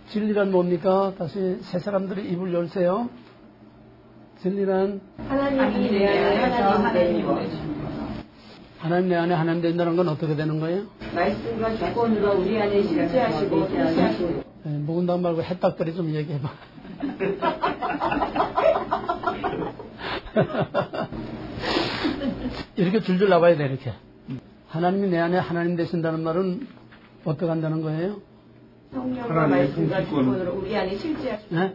진리란 뭡니까? 다시 세 사람들이 입을 열세요. 진리란 하나님이 내 안에 하나님이 하나님 내 안에 하나님 된다는 건 어떻게 되는 거예요? 말씀과 조건으로 우리 안에 실제하시고 통치하시고. 묵은당 말고 해딱들이 좀 얘기해봐. 이렇게 줄줄 나와야 돼, 이렇게. 하나님이 내 안에 하나님 되신다는 말은 어떻게 한다는 거예요? 성령과 말씀과 조건으로 우리 안에 실제하시고. 네?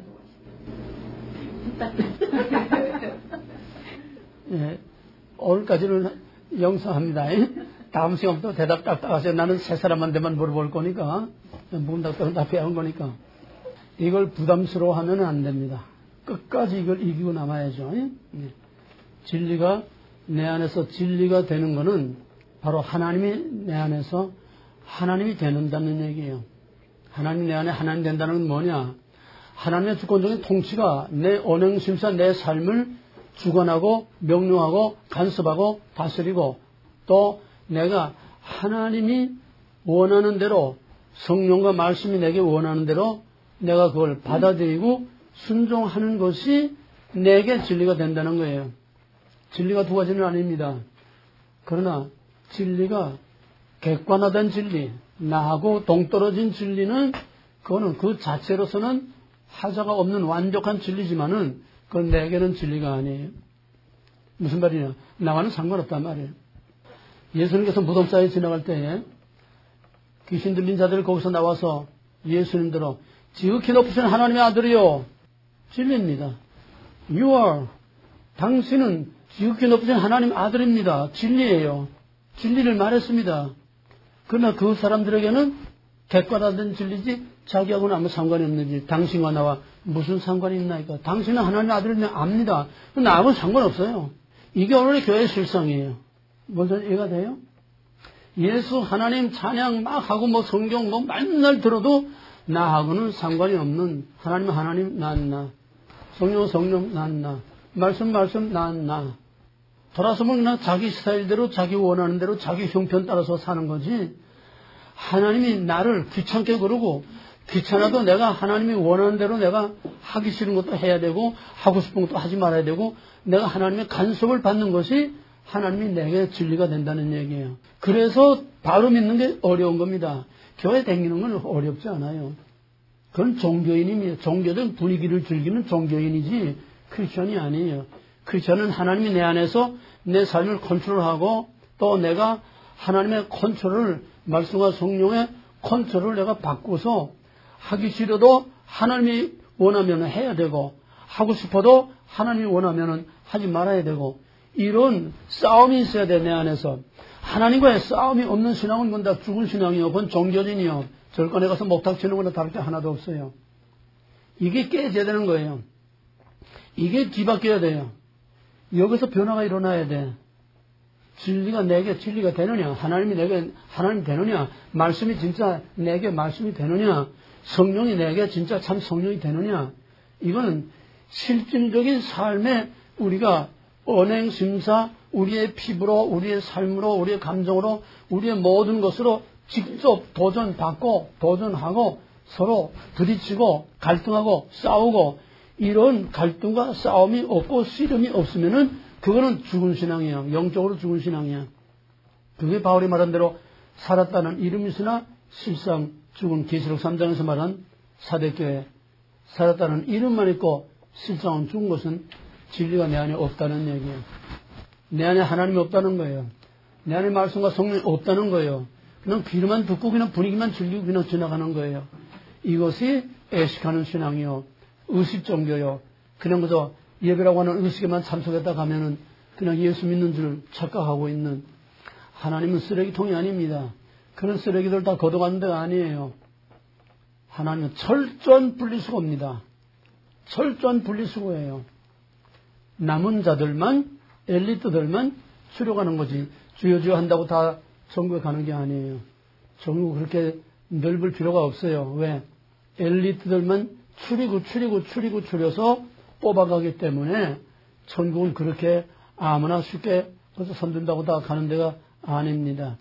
예, 오늘까지는 영성합니다. 다음 시간부터 대답 딱딱 하세요. 나는 세 사람한테만 물어볼 거니까, 묵은당들은 다 배운 거니까. 이걸 부담스러워 하면 안 됩니다. 끝까지 이걸 이기고 남아야죠. 예? 진리가 내 안에서 진리가 되는 거는 바로 하나님이 내 안에서 하나님이 되는다는 얘기예요. 하나님 내 안에 하나님 된다는 건 뭐냐? 하나님의 주권적인 통치가 내 언행심사 내 삶을 주관하고 명령하고 간섭하고 다스리고 또 내가 하나님이 원하는 대로 성령과 말씀이 내게 원하는 대로 내가 그걸 받아들이고 순종하는 것이 내게 진리가 된다는 거예요. 진리가 두 가지는 아닙니다. 그러나 진리가 객관화된 진리, 나하고 동떨어진 진리는 그거는 그 자체로서는 하자가 없는 완벽한 진리지만은 그건 내게는 진리가 아니에요. 무슨 말이냐? 나와는 상관없단 말이에요. 예수님께서 무덤사에 지나갈 때에 귀신 들린 자들이 거기서 나와서 예수님들로 지극히 높으신 하나님의 아들이요. 진리입니다. You are. 당신은 지극히 높으신 하나님의 아들입니다. 진리예요. 진리를 말했습니다. 그러나 그 사람들에게는 객관화된 진리지 자기하고는 아무 상관이 없는 일. 당신과 나와 무슨 상관이 있나이까. 당신은 하나님의 아들이면 압니다. 나하고는 상관없어요. 이게 오늘의 교회의 실상이에요. 먼저 이해가 돼요? 예수 하나님 찬양 막 하고 뭐 성경 뭐 맨날 들어도 나하고는 상관이 없는 하나님 난 성령 난 말씀 난 돌아서면 그냥 자기 스타일대로 자기 원하는 대로 자기 형편 따라서 사는 거지. 하나님이 나를 귀찮게 그러고 귀찮아도 내가 하나님이 원하는 대로 내가 하기 싫은 것도 해야 되고 하고 싶은 것도 하지 말아야 되고 내가 하나님의 간섭을 받는 것이 하나님이 내게 진리가 된다는 얘기예요. 그래서 바로 믿는 게 어려운 겁니다. 교회 다니는 건 어렵지 않아요. 그건 종교인입니다. 종교든 분위기를 즐기는 종교인이지 크리스천이 아니에요. 크리스천은 하나님이 내 안에서 내 삶을 컨트롤하고 또 내가 하나님의 컨트롤을 말씀과 성령의 컨트롤을 내가 바꿔서 하기 싫어도 하나님이 원하면 해야 되고 하고 싶어도 하나님이 원하면 하지 말아야 되고 이런 싸움이 있어야 돼 내 안에서. 하나님과의 싸움이 없는 신앙은 그건 다 죽은 신앙이요. 그건 종교진이요. 절간에 가서 목탁 치는 거나 다를 게 하나도 없어요. 이게 깨져야 되는 거예요. 이게 뒤바뀌어야 돼요. 여기서 변화가 일어나야 돼. 진리가 내게 진리가 되느냐, 하나님이 내게 하나님이 되느냐, 말씀이 진짜 내게 말씀이 되느냐, 성령이 내게 진짜 참 성령이 되느냐, 이거는 실질적인 삶에 우리가 언행, 심사, 우리의 피부로, 우리의 삶으로, 우리의 감정으로, 우리의 모든 것으로 직접 도전받고, 도전하고, 서로 부딪히고, 갈등하고, 싸우고, 이런 갈등과 싸움이 없고, 씨름이 없으면은, 그거는 죽은 신앙이야. 영적으로 죽은 신앙이야. 그게 바울이 말한 대로 살았다는 이름이 있으나 실상 죽은 계시록 3장에서 말한 사대교회. 살았다는 이름만 있고 실상은 죽은 것은 진리가 내 안에 없다는 얘기예요. 내 안에 하나님이 없다는 거예요. 내 안에 말씀과 성령이 없다는 거예요. 그냥 귀로만 듣고 그냥 분위기만 즐기고 그냥 지나가는 거예요. 이것이 애식하는 신앙이요. 의식 종교요. 그냥 그저 예배라고 하는 의식에만 참석했다 가면은 그냥 예수 믿는 줄 착각하고 있는 하나님은 쓰레기통이 아닙니다. 그런 쓰레기들 다 걷어가는 데가 아니에요. 하나님은 철저한 분리수거입니다. 철저한 분리수거예요. 남은 자들만, 엘리트들만 추려가는 거지. 주여 한다고 다 천국에 가는 게 아니에요. 천국 그렇게 넓을 필요가 없어요. 왜? 엘리트들만 추려서 뽑아가기 때문에 천국은 그렇게 아무나 쉽게 그래서 선든다고 다 가는 데가 아닙니다.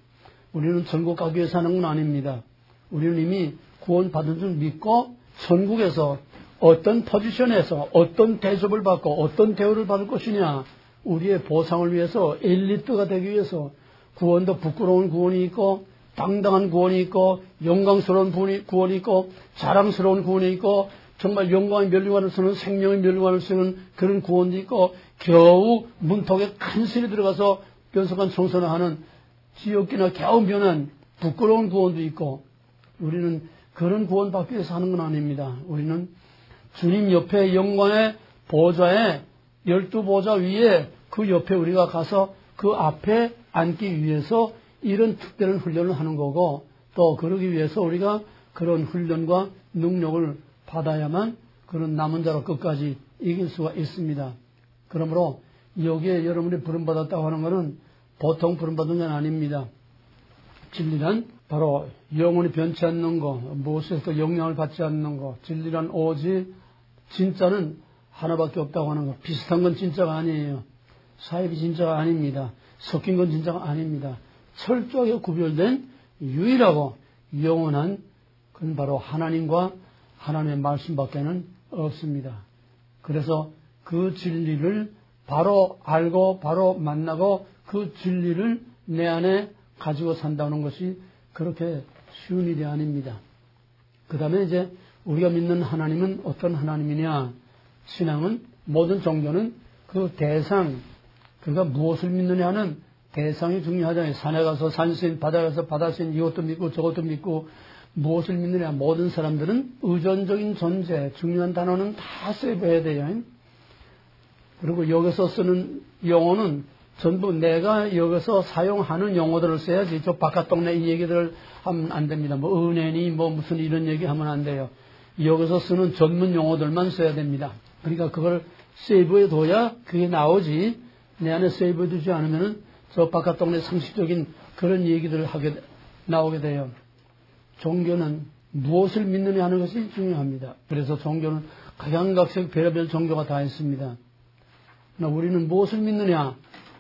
우리는 천국 가기 위해서 사는 건 아닙니다. 우리는 이미 구원받은 줄 믿고 천국에서 어떤 포지션에서 어떤 대접을 받고 어떤 대우를 받을 것이냐. 우리의 보상을 위해서 엘리트가 되기 위해서 구원도 부끄러운 구원이 있고 당당한 구원이 있고 영광스러운 구원이 있고 자랑스러운 구원이 있고 정말 영광의 면류관을 쓰는 생명의 면류관을 쓰는 그런 구원도 있고 겨우 문턱에 간신히 들어가서 변속한 청소를 하는 지옥기나 겨우 면한 부끄러운 구원도 있고 우리는 그런 구원 받기 위해서 하는 건 아닙니다. 우리는 주님 옆에 영광의 보좌에 12보좌 위에 그 옆에 우리가 가서 그 앞에 앉기 위해서 이런 특별한 훈련을 하는 거고 또 그러기 위해서 우리가 그런 훈련과 능력을 받아야만 그런 남은 자로 끝까지 이길 수가 있습니다. 그러므로 여기에 여러분이 부름받았다고 하는 것은 보통 부름받은 건 아닙니다. 진리란 바로 영원히 변치 않는 것, 무엇에서도 영향을 받지 않는 것, 진리란 오직 진짜는 하나밖에 없다고 하는 것. 비슷한 건 진짜가 아니에요. 사입이 진짜가 아닙니다. 섞인 건 진짜가 아닙니다. 철저하게 구별된 유일하고 영원한 그건 바로 하나님과 하나님의 말씀밖에는 없습니다. 그래서 그 진리를 바로 알고 바로 만나고 그 진리를 내 안에 가지고 산다는 것이 그렇게 쉬운 일이 아닙니다. 그 다음에 이제 우리가 믿는 하나님은 어떤 하나님이냐. 신앙은 모든 종교는 그 대상 그러니까 무엇을 믿느냐는 대상이 중요하잖아요. 산에 가서 산신, 바다에 가서 바다신 이것도 믿고 저것도 믿고 무엇을 믿느냐. 모든 사람들은 의존적인 존재 중요한 단어는 다 세부해야 돼요. 그리고 여기서 쓰는 용어는 전부 내가 여기서 사용하는 용어들을 써야지 저 바깥 동네 이 얘기들을 하면 안 됩니다. 뭐 은혜니 뭐 무슨 이런 얘기 하면 안 돼요. 여기서 쓰는 전문 용어들만 써야 됩니다. 그러니까 그걸 세이브해 둬야 그게 나오지 내 안에 세이브해 두지 않으면은 저 바깥 동네 상식적인 그런 얘기들을 나오게 돼요. 종교는 무엇을 믿느냐 하는 것이 중요합니다. 그래서 종교는 각양각색 별의별 종교가 다 있습니다. 우리는 무엇을 믿느냐?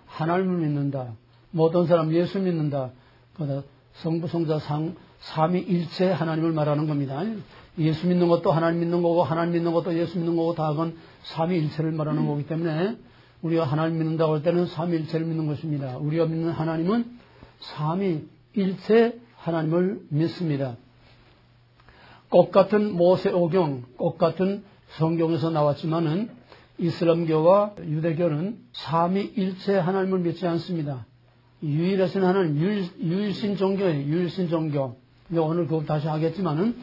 하나님을 믿는다. 뭐 어떤 사람 예수 믿는다. 성부, 성자, 삼위일체 하나님을 말하는 겁니다. 예수 믿는 것도 하나님 믿는 거고 하나님 믿는 것도 예수 믿는 거고 다 그건 삼위일체를 말하는 거기 때문에 우리가 하나님 믿는다고 할 때는 삼위일체를 믿는 것입니다. 우리가 믿는 하나님은 삼위일체 하나님을 믿습니다. 꽃같은 모세오경, 꽃같은 성경에서 나왔지만은 이슬람교와 유대교는 삼위일체 하나님을 믿지 않습니다. 유일하신 하나님, 유일신 종교예요. 유일신 종교. 오늘 그거 다시 하겠지만은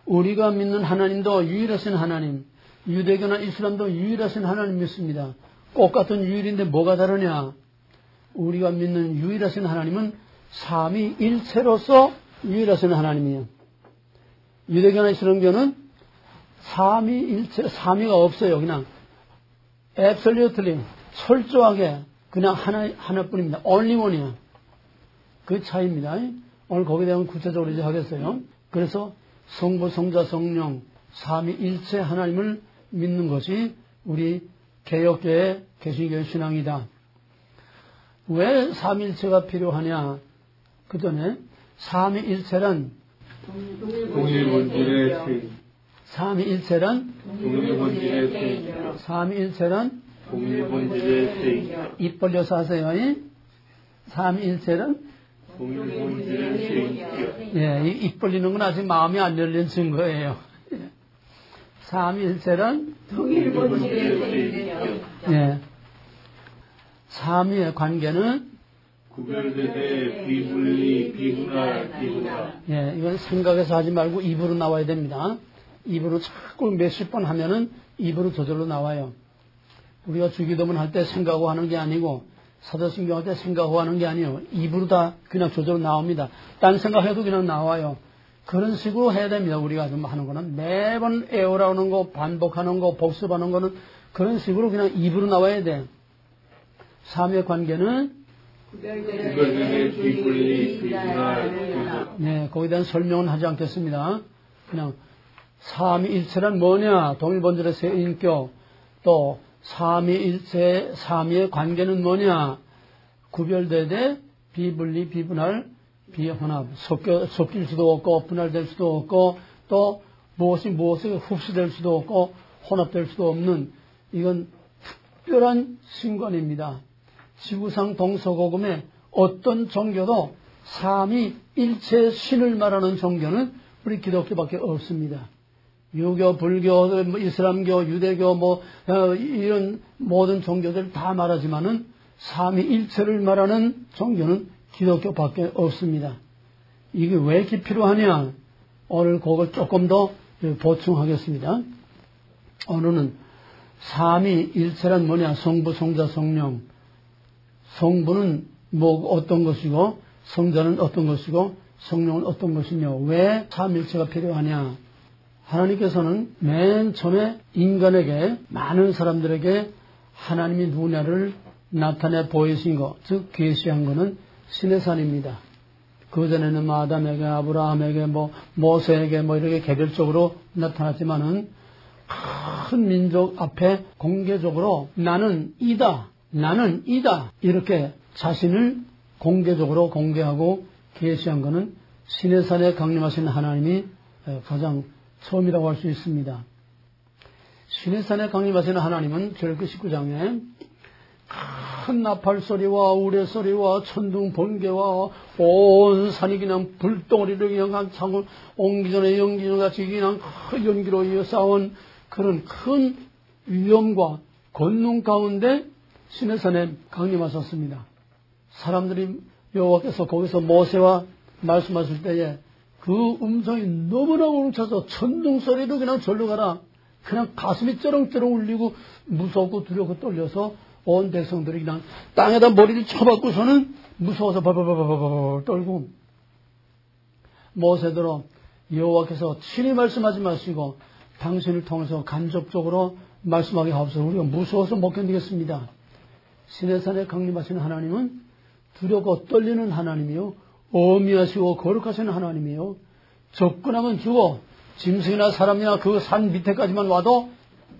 우리가 믿는 하나님도 유일하신 하나님, 유대교나 이슬람도 유일하신 하나님 믿습니다. 꽃같은 유일인데 뭐가 다르냐? 우리가 믿는 유일하신 하나님은 삼위일체로서 유일하신 하나님이에요. 유대교나 이슬람교는 삼위일체, 삼위가 없어요. 그냥 absolutely 철저하게 그냥 하나뿐입니다. only one이에요. 그 차이입니다. 오늘 거기에 대한 구체적으로 이제 하겠어요. 그래서 성부, 성자, 성령 삼위일체 하나님을 믿는 것이 우리 개혁교의 개신교의 신앙이다. 왜 삼위일체가 필요하냐? 그 전에 삼위일체란 동일본질의 세. 삼위일체란 동일본질의 세. 삼위일체란 동일본질의 세. 입 벌려서 하세요. 삼위일체란 동일본질의 세. 예, 입 벌리는 건 아직 마음이 안 열린 증거예요. 삼위일체란 동일본질의 세. 예. 삼위의 관계는 구별되되 비분리, 비분할, 비분할. 예, 이건 생각해서 하지 말고 입으로 나와야 됩니다. 입으로 자꾸 몇십 번 하면은 입으로 저절로 나와요. 우리가 주기도문 할 때 생각하고 하는 게 아니고 사도신경 할 때 생각하고 하는 게 아니에요. 입으로 다 그냥 저절로 나옵니다. 딴 생각해도 그냥 나와요. 그런 식으로 해야 됩니다. 우리가 좀 하는 거는 매번 애워라오는 거, 반복하는 거, 복습하는 거는 그런 식으로 그냥 입으로 나와야 돼. 삼위의 관계는 구별되되 비분리, 비분할, 비분할. 네, 거기에 대한 설명은 하지 않겠습니다. 그냥 삼위일체란 뭐냐? 동일본질의 세 인격. 또 삼위일체, 삼위의 관계는 뭐냐? 구별되되 비분리, 비분할, 비혼합. 섞일 수도 없고 분할될 수도 없고 또 무엇이 무엇에게 흡수될 수도 없고 혼합될 수도 없는 이건 특별한 신관입니다. 지구상 동서고금의 어떤 종교도 삼위일체 신을 말하는 종교는 우리 기독교밖에 없습니다. 유교, 불교, 이슬람교, 유대교 이런 모든 종교들 다 말하지만은 삼위일체를 말하는 종교는 기독교밖에 없습니다. 이게 왜 이렇게 필요하냐? 오늘 그걸 조금 더 보충하겠습니다. 오늘은 삼위일체란 뭐냐? 성부, 성자, 성령. 성부는 어떤 것이고 성자는 어떤 것이고 성령은 어떤 것이며 왜 삼위일체가 필요하냐? 하나님께서는 맨 처음에 인간에게 많은 사람들에게 하나님이 누구냐를 나타내 보이신 것, 즉 계시한 것은 시내산입니다. 그전에는 아담에게, 아브라함에게, 모세에게 이렇게 개별적으로 나타났지만은 큰 민족 앞에 공개적으로 나는 이다 이렇게 자신을 공개적으로 공개하고 계시한 것은 시내산에 강림하신 하나님이 가장 처음이라고 할 수 있습니다. 시내산에 강림하신 하나님은 절기 19장에 큰 나팔 소리와 우레 소리와 천둥 번개와 온 산이 그냥 불덩어리를 그냥 차고 옹기 전에 연기전 같이 그냥 큰 연기로 이어 싸운 그런 큰 위험과 권능 가운데 시내산에 강림하셨습니다. 사람들이 여호와께서 거기서 모세와 말씀하실 때에 그 음성이 너무나 울쳐서 천둥 소리도 그냥 절로 가라. 그냥 가슴이 쩌렁쩌렁 울리고 무섭고 두렵고 떨려서 온 백성들이 그냥 땅에다 머리를 쳐박고서는 무서워서 바바바바바바 떨고 모세대로 여호와께서 친히 말씀하지 마시고 당신을 통해서 간접적으로 말씀하게 하옵소서. 우리가 무서워서 못 견디겠습니다. 시내산에 강림하시는 하나님은 두렵고 떨리는 하나님이요 어미하시고 거룩하신 하나님이요 접근하면 죽어 짐승이나 사람이나 그 산 밑에까지만 와도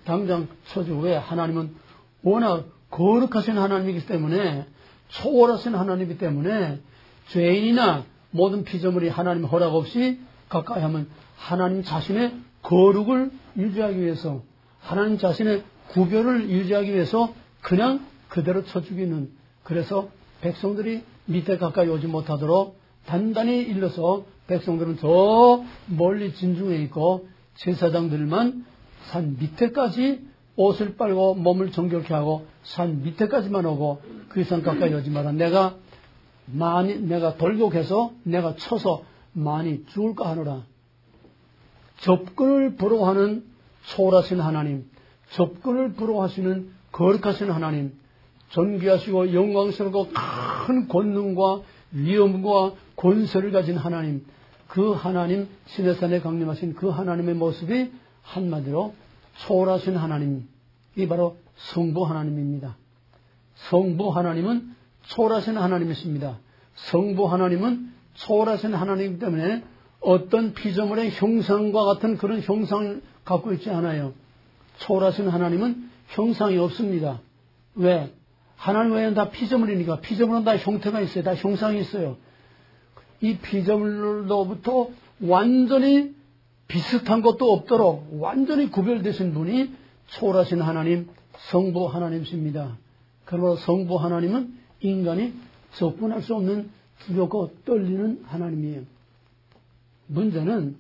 당장 쳐주고 왜 하나님은 워낙 거룩하신 하나님이기 때문에 초월하신 하나님이기 때문에 죄인이나 모든 피조물이 하나님 허락 없이 가까이 하면 하나님 자신의 거룩을 유지하기 위해서 하나님 자신의 구별을 유지하기 위해서 그냥 그대로 쳐 죽이는 그래서 백성들이 밑에 가까이 오지 못하도록 단단히 일러서 백성들은 저 멀리 진중에 있고 제사장들만 산 밑에까지 옷을 빨고 몸을 정결케 하고 산 밑에까지만 오고 그 이상 가까이 오지 마라. 내가 돌격해서 내가 쳐서 많이 죽을까 하노라. 접근을 부러워하는 초월하신 하나님, 접근을 부러워하시는 거룩하신 하나님, 존귀하시고 영광스럽고 큰 권능과 위엄과 권세를 가진 하나님, 그 하나님 시내산에 강림하신 그 하나님의 모습이 한마디로 초월하신 하나님, 이 바로 성부 하나님입니다. 성부 하나님은 초월하신 하나님이십니다. 성부 하나님은 초월하신 하나님이기 때문에 어떤 피조물의 형상과 같은 그런 형상을 갖고 있지 않아요. 초월하신 하나님은 형상이 없습니다. 왜? 하나님 외에는 다 피조물이니까. 피조물은 다 형태가 있어요. 다 형상이 있어요. 이 피조물로부터 완전히 비슷한 것도 없도록 완전히 구별되신 분이 초월하신 하나님, 성부 하나님이십니다. 그러므로 성부 하나님은 인간이 접근할 수 없는 두렵고 떨리는 하나님이에요. 문제는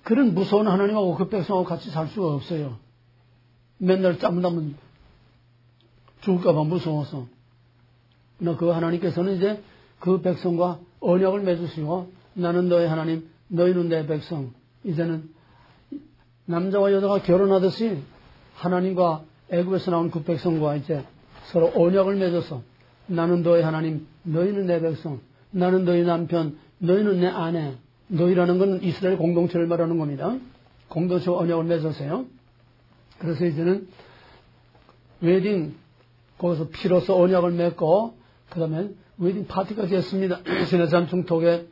그런 무서운 하나님하고 그 백성하고 같이 살 수가 없어요. 맨날 짜문다문 죽을까봐 무서워서. 그러나 그 하나님께서는 이제 그 백성과 언약을 맺으시고 나는 너의 하나님, 너희는 내 백성. 이제는 남자와 여자가 결혼하듯이 하나님과 애굽에서 나온 그 백성과 이제 서로 언약을 맺어서 나는 너의 하나님, 너희는 내 백성. 나는 너희 남편, 너희는 내 아내. 너희라는 건 이스라엘 공동체를 말하는 겁니다. 공동체와 언약을 맺으세요. 그래서 이제는 웨딩 거기서 피로서 언약을 맺고 그 다음에 웨딩 파티까지 했습니다. 시내산 중턱에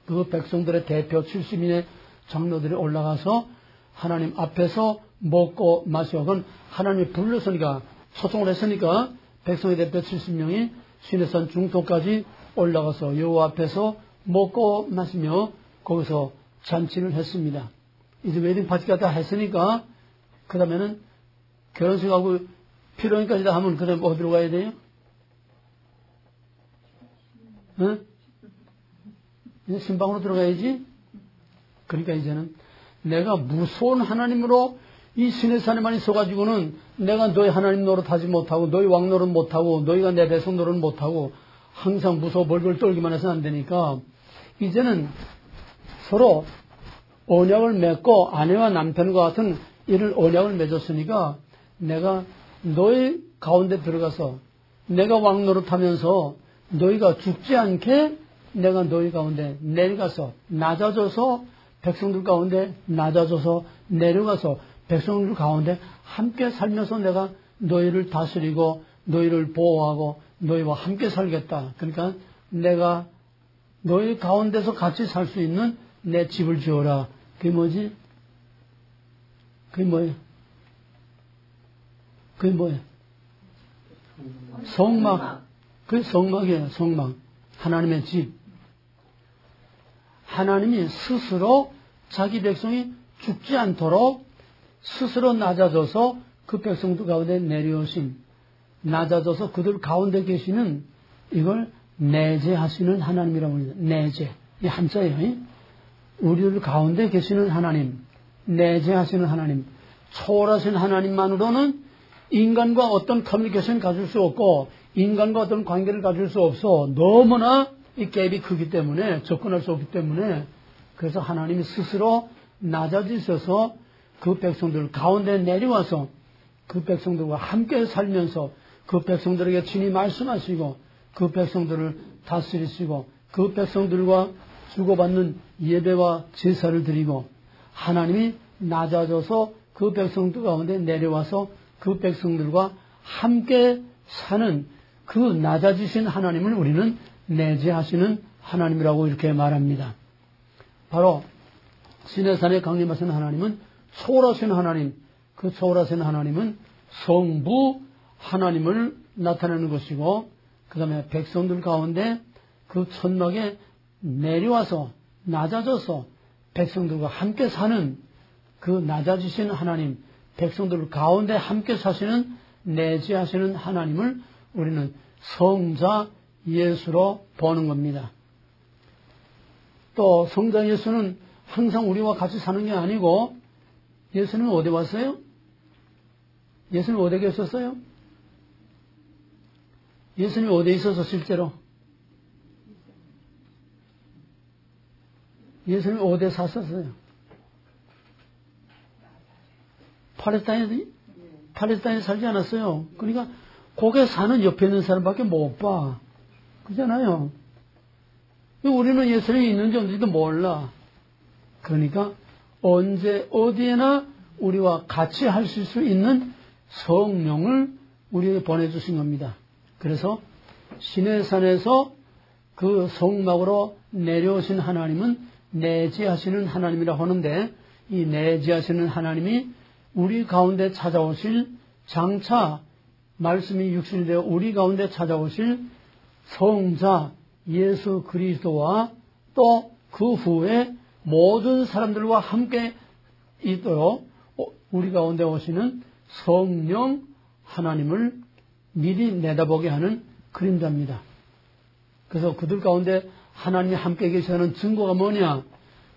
그 백성들의 대표 70인의 장로들이 올라가서 하나님 앞에서 먹고 마시고 그건 하나님이 불렀으니까 초청을 했으니까 백성의 대표 70명이 시내산 중턱까지 올라가서 여호와 앞에서 먹고 마시며 거기서 잔치를 했습니다. 이제 웨딩 파티가 다 했으니까, 그 다음에는 결혼식하고 피로인까지 다 하면, 그 다음에 어디로 가야 돼요? 응? 이제 신방으로 들어가야지? 그러니까 이제는 내가 무서운 하나님으로 이 신의 산에만 있어가지고는 내가 너희 하나님 노릇하지 못하고 너희 왕 노릇 못하고 너희가 내 백성 노릇 못하고 항상 무서워 벌벌 떨기만 해서는 안 되니까 이제는 서로 언약을 맺고 아내와 남편과 같은 이를 언약을 맺었으니까 내가 너희 가운데 들어가서 내가 왕 노릇하면서 너희가 죽지 않게 내가 너희 가운데 내려가서 낮아져서 백성들 가운데 낮아져서 내려가서 백성들 가운데 함께 살면서 내가 너희를 다스리고 너희를 보호하고 너희와 함께 살겠다. 그러니까 내가 너희 가운데서 같이 살 수 있는 내 집을 지어라. 그게 뭐지? 그게 뭐예요? 그게 뭐예요? 성막. 그게 성막이에요. 성막. 하나님의 집. 하나님이 스스로 자기 백성이 죽지 않도록 스스로 낮아져서 그 백성들 가운데 내려오신 낮아져서 그들 가운데 계시는 이걸 내재하시는 하나님이라고 합니다. 내재. 이 한자예요. 우리들 가운데 계시는 하나님, 내재하시는 하나님, 초월하신 하나님만으로는 인간과 어떤 커뮤니케이션을 가질 수 없고 인간과 어떤 관계를 가질 수 없어. 너무나 이 갭이 크기 때문에 접근할 수 없기 때문에 그래서 하나님이 스스로 낮아지셔서 그 백성들 가운데 내려와서 그 백성들과 함께 살면서 그 백성들에게 친히 말씀하시고 그 백성들을 다스리시고 그 백성들과 주고받는 예배와 제사를 드리고 하나님이 낮아져서 그 백성들 가운데 내려와서 그 백성들과 함께 사는 그 낮아지신 하나님을 우리는 내재하시는 하나님이라고 이렇게 말합니다. 바로 시내산에 강림하신 하나님은 초월하신 하나님, 그 초월하신 하나님은 성부 하나님을 나타내는 것이고 그 다음에 백성들 가운데 그 천막에 내려와서 낮아져서 백성들과 함께 사는 그 낮아지신 하나님, 백성들 가운데 함께 사시는 내재하시는 하나님을 우리는 성자 예수로 보는 겁니다. 또 성자 예수는 항상 우리와 같이 사는 게 아니고 예수는 어디 왔어요? 예수는 어디 계셨어요? 예수님이 어디에 있어서 실제로? 예수님이 어디에 사셨어요? 팔레스타인에 살지 않았어요. 그러니까 거기에 사는 옆에 있는 사람밖에 못 봐. 그잖아요. 우리는 예수님이 있는지 없는지도 몰라. 그러니까 언제 어디에나 우리와 같이 하실 수 있는 성령을 우리에게 보내주신 겁니다. 그래서 시내산에서 그 성막으로 내려오신 하나님은 내재하시는 하나님이라고 하는데 이 내재하시는 하나님이 우리 가운데 찾아오실 장차 말씀이 육신이 되어 우리 가운데 찾아오실 성자 예수 그리스도와 또 그 후에 모든 사람들과 함께 있도록 우리 가운데 오시는 성령 하나님을 미리 내다보게 하는 그림자입니다. 그래서 그들 가운데 하나님이 함께 계시다는 증거가 뭐냐?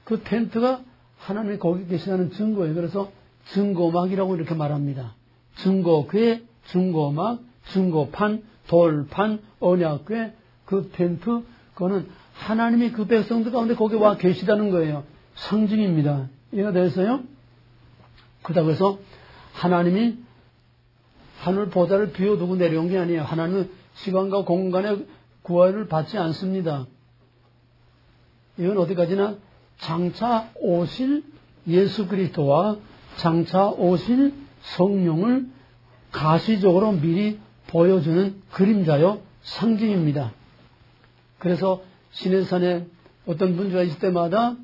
그 텐트가 하나님이 거기 계시다는 증거예요. 그래서 증거막이라고 이렇게 말합니다. 증거궤, 증거막, 증거판, 돌판, 언약궤, 그 텐트, 그거는 하나님이 그 백성들 가운데 거기 와 계시다는 거예요. 상징입니다. 이해가 되었어요? 그렇다고 해서 하나님이 하늘 보좌를 비워두고 내려온 게 아니에요. 하나님은 시간과 공간의 구애를 받지 않습니다. 이건 어디까지나 장차 오실 예수 그리스도와 장차 오실 성령을 가시적으로 미리 보여주는 그림자요 상징입니다. 그래서 시내산에 어떤 문제가 있을 때마다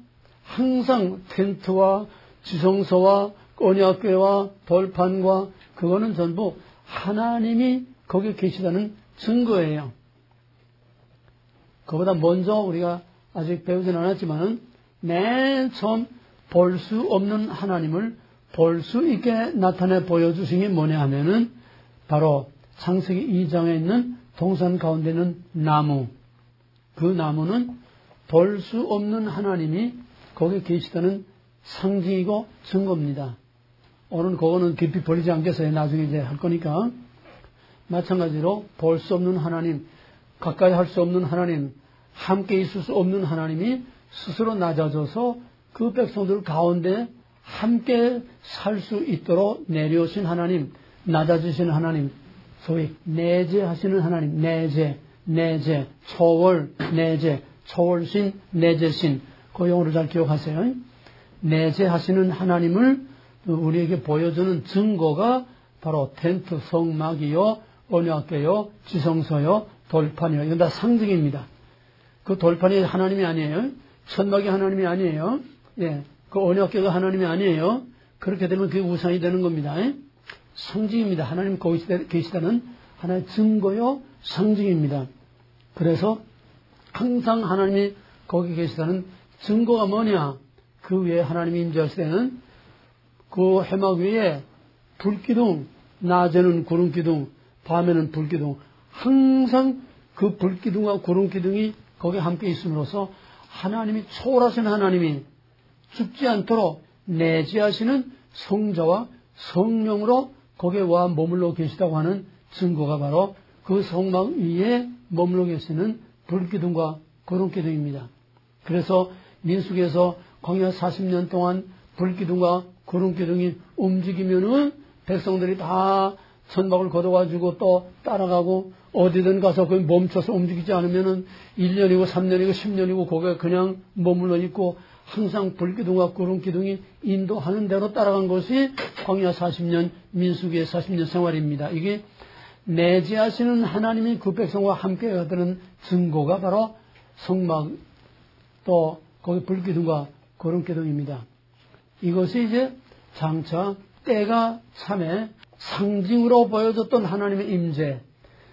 항상 텐트와 지성소와 언약궤와 돌판과 그거는 전부 하나님이 거기에 계시다는 증거예요. 그보다 먼저 우리가 아직 배우지는 않았지만은 맨 처음 볼 수 없는 하나님을 볼 수 있게 나타내 보여주신 게 뭐냐 하면은 바로 창세기 2장에 있는 동산 가운데 있는 나무. 그 나무는 볼 수 없는 하나님이 거기 계시다는 상징이고 증거입니다. 오늘 그거는 깊이 버리지 않겠어요. 나중에 이제 할 거니까. 마찬가지로 볼 수 없는 하나님, 가까이 할 수 없는 하나님, 함께 있을 수 없는 하나님이 스스로 낮아져서 그 백성들 가운데 함께 살 수 있도록 내려오신 하나님, 낮아지신 하나님, 소위 내재하시는 하나님, 내재, 초월, 내재, 초월신, 내재신, 그 용어를 잘 기억하세요. 내재하시는 하나님을 우리에게 보여주는 증거가 바로 텐트, 성막이요, 언약궤요, 지성소요, 돌판이요. 이건 다 상징입니다. 그 돌판이 하나님이 아니에요. 천막이 하나님이 아니에요. 예, 그 언약궤가 하나님이 아니에요. 그렇게 되면 그게 우상이 되는 겁니다. 상징입니다. 하나님 거기 계시다는 하나의 증거요, 상징입니다. 그래서 항상 하나님이 거기 계시다는 증거가 뭐냐? 그 위에 하나님이 임재하실 때는 그 해막 위에 불기둥, 낮에는 구름기둥, 밤에는 불기둥, 항상 그 불기둥과 구름기둥이 거기에 함께 있음으로써 하나님이 초월하신 하나님이 죽지 않도록 내재하시는 성자와 성령으로 거기에 와 머물러 계시다고 하는 증거가 바로 그 성막 위에 머물러 계시는 불기둥과 구름기둥입니다. 그래서 민수기에서 광야 40년 동안 불기둥과 구름기둥이 움직이면은 백성들이 다 천막을 걷어가지고 또 따라가고 어디든 가서 그 멈춰서 움직이지 않으면은 1년이고 3년이고 10년이고 거기에 그냥 머물러 있고 항상 불기둥과 구름기둥이 인도하는 대로 따라간 것이 광야 40년 민수기의 40년 생활입니다. 이게 내재하시는 하나님이 그 백성과 함께 하는 증거가 바로 성막 또 거기 불기둥과 구름기둥입니다. 이것이 이제 장차 때가 참에 상징으로 보여줬던 하나님의 임재,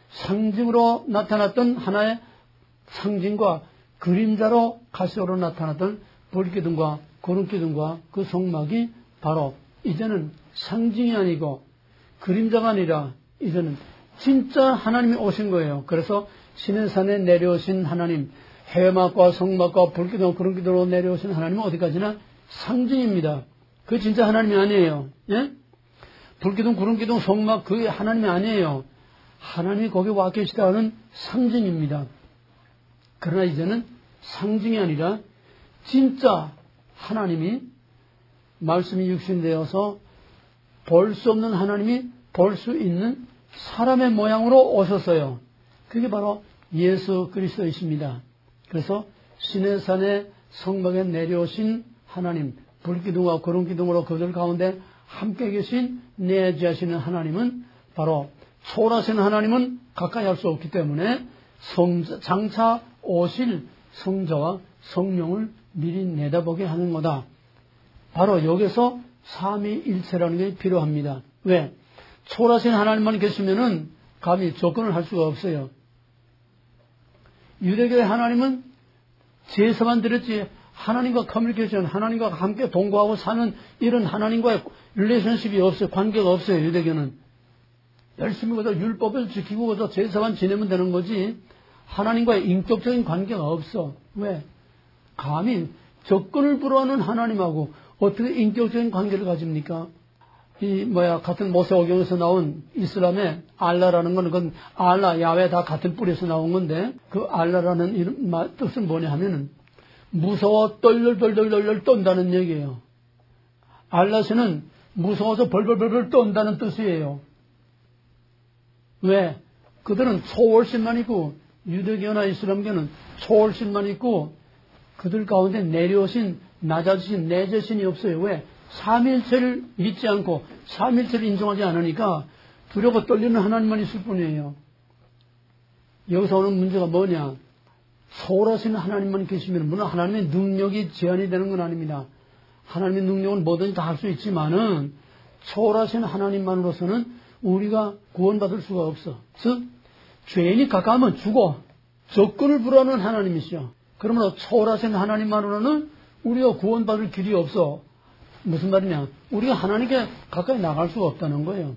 상징으로 나타났던 하나의 상징과 그림자로 가시오로 나타났던 불기둥과 구름기둥과 그 성막이 바로 이제는 상징이 아니고 그림자가 아니라 이제는 진짜 하나님이 오신 거예요. 그래서 시내산에 내려오신 하나님, 해막과 성막과 불기둥과 구름기둥으로 내려오신 하나님은 어디까지나 상징입니다. 그 진짜 하나님이 아니에요. 예? 불기둥, 구름기둥, 성막 그게 하나님이 아니에요. 하나님이 거기 와 계시다는 상징입니다. 그러나 이제는 상징이 아니라 진짜 하나님이 말씀이 육신되어서 볼 수 없는 하나님이 볼 수 있는 사람의 모양으로 오셨어요. 그게 바로 예수 그리스도이십니다. 그래서 시내산의 성막에 내려오신 하나님, 불기둥과 구름기둥으로 그들 가운데 함께 계신 내재하시는 하나님은 바로 초월하신 하나님은 가까이 할 수 없기 때문에 장차 오실 성자와 성령을 미리 내다보게 하는 거다. 바로 여기서 삼위일체라는 게 필요합니다. 왜? 초월하신 하나님만 계시면은 감히 접근을 할 수가 없어요. 유대교의 하나님은 제사만 드렸지 하나님과 커뮤니케이션, 하나님과 함께 동거하고 사는 이런 하나님과의 릴레이션십이 없어요. 관계가 없어요. 유대교는. 열심히 그저 율법을 지키고 그저 제사만 지내면 되는 거지 하나님과의 인격적인 관계가 없어. 왜? 감히 접근을 불허하는 하나님하고 어떻게 인격적인 관계를 가집니까? 같은 모세오경에서 나온 이슬람의 알라라는 건, 그건 알라, 야훼 다 같은 뿌리에서 나온 건데, 그 알라라는 이름, 뜻은 뭐냐 하면은, 무서워 떨떨떨떨떨 떤다는 얘기예요. 알라시는 무서워서 벌벌벌벌 떤다는 뜻이에요. 왜? 그들은 초월신만 있고, 유대교나 이슬람교는 초월신만 있고, 그들 가운데 내려오신, 낮아지신 내재신이 없어요. 왜? 삼일체를 믿지 않고 삼일체를 인정하지 않으니까 두려워 떨리는 하나님만 있을 뿐이에요. 여기서 오는 문제가 뭐냐? 초월하시는 하나님만 계시면 물론 하나님의 능력이 제한이 되는 건 아닙니다. 하나님의 능력은 뭐든지 다 할 수 있지만은 초월하시는 하나님만으로서는 우리가 구원받을 수가 없어. 즉 죄인이 가까우면 죽어. 접근을 불허하는 하나님이시죠. 그러므로 초월하신 하나님만으로는 우리가 구원받을 길이 없어. 무슨 말이냐? 우리가 하나님께 가까이 나갈 수가 없다는 거예요.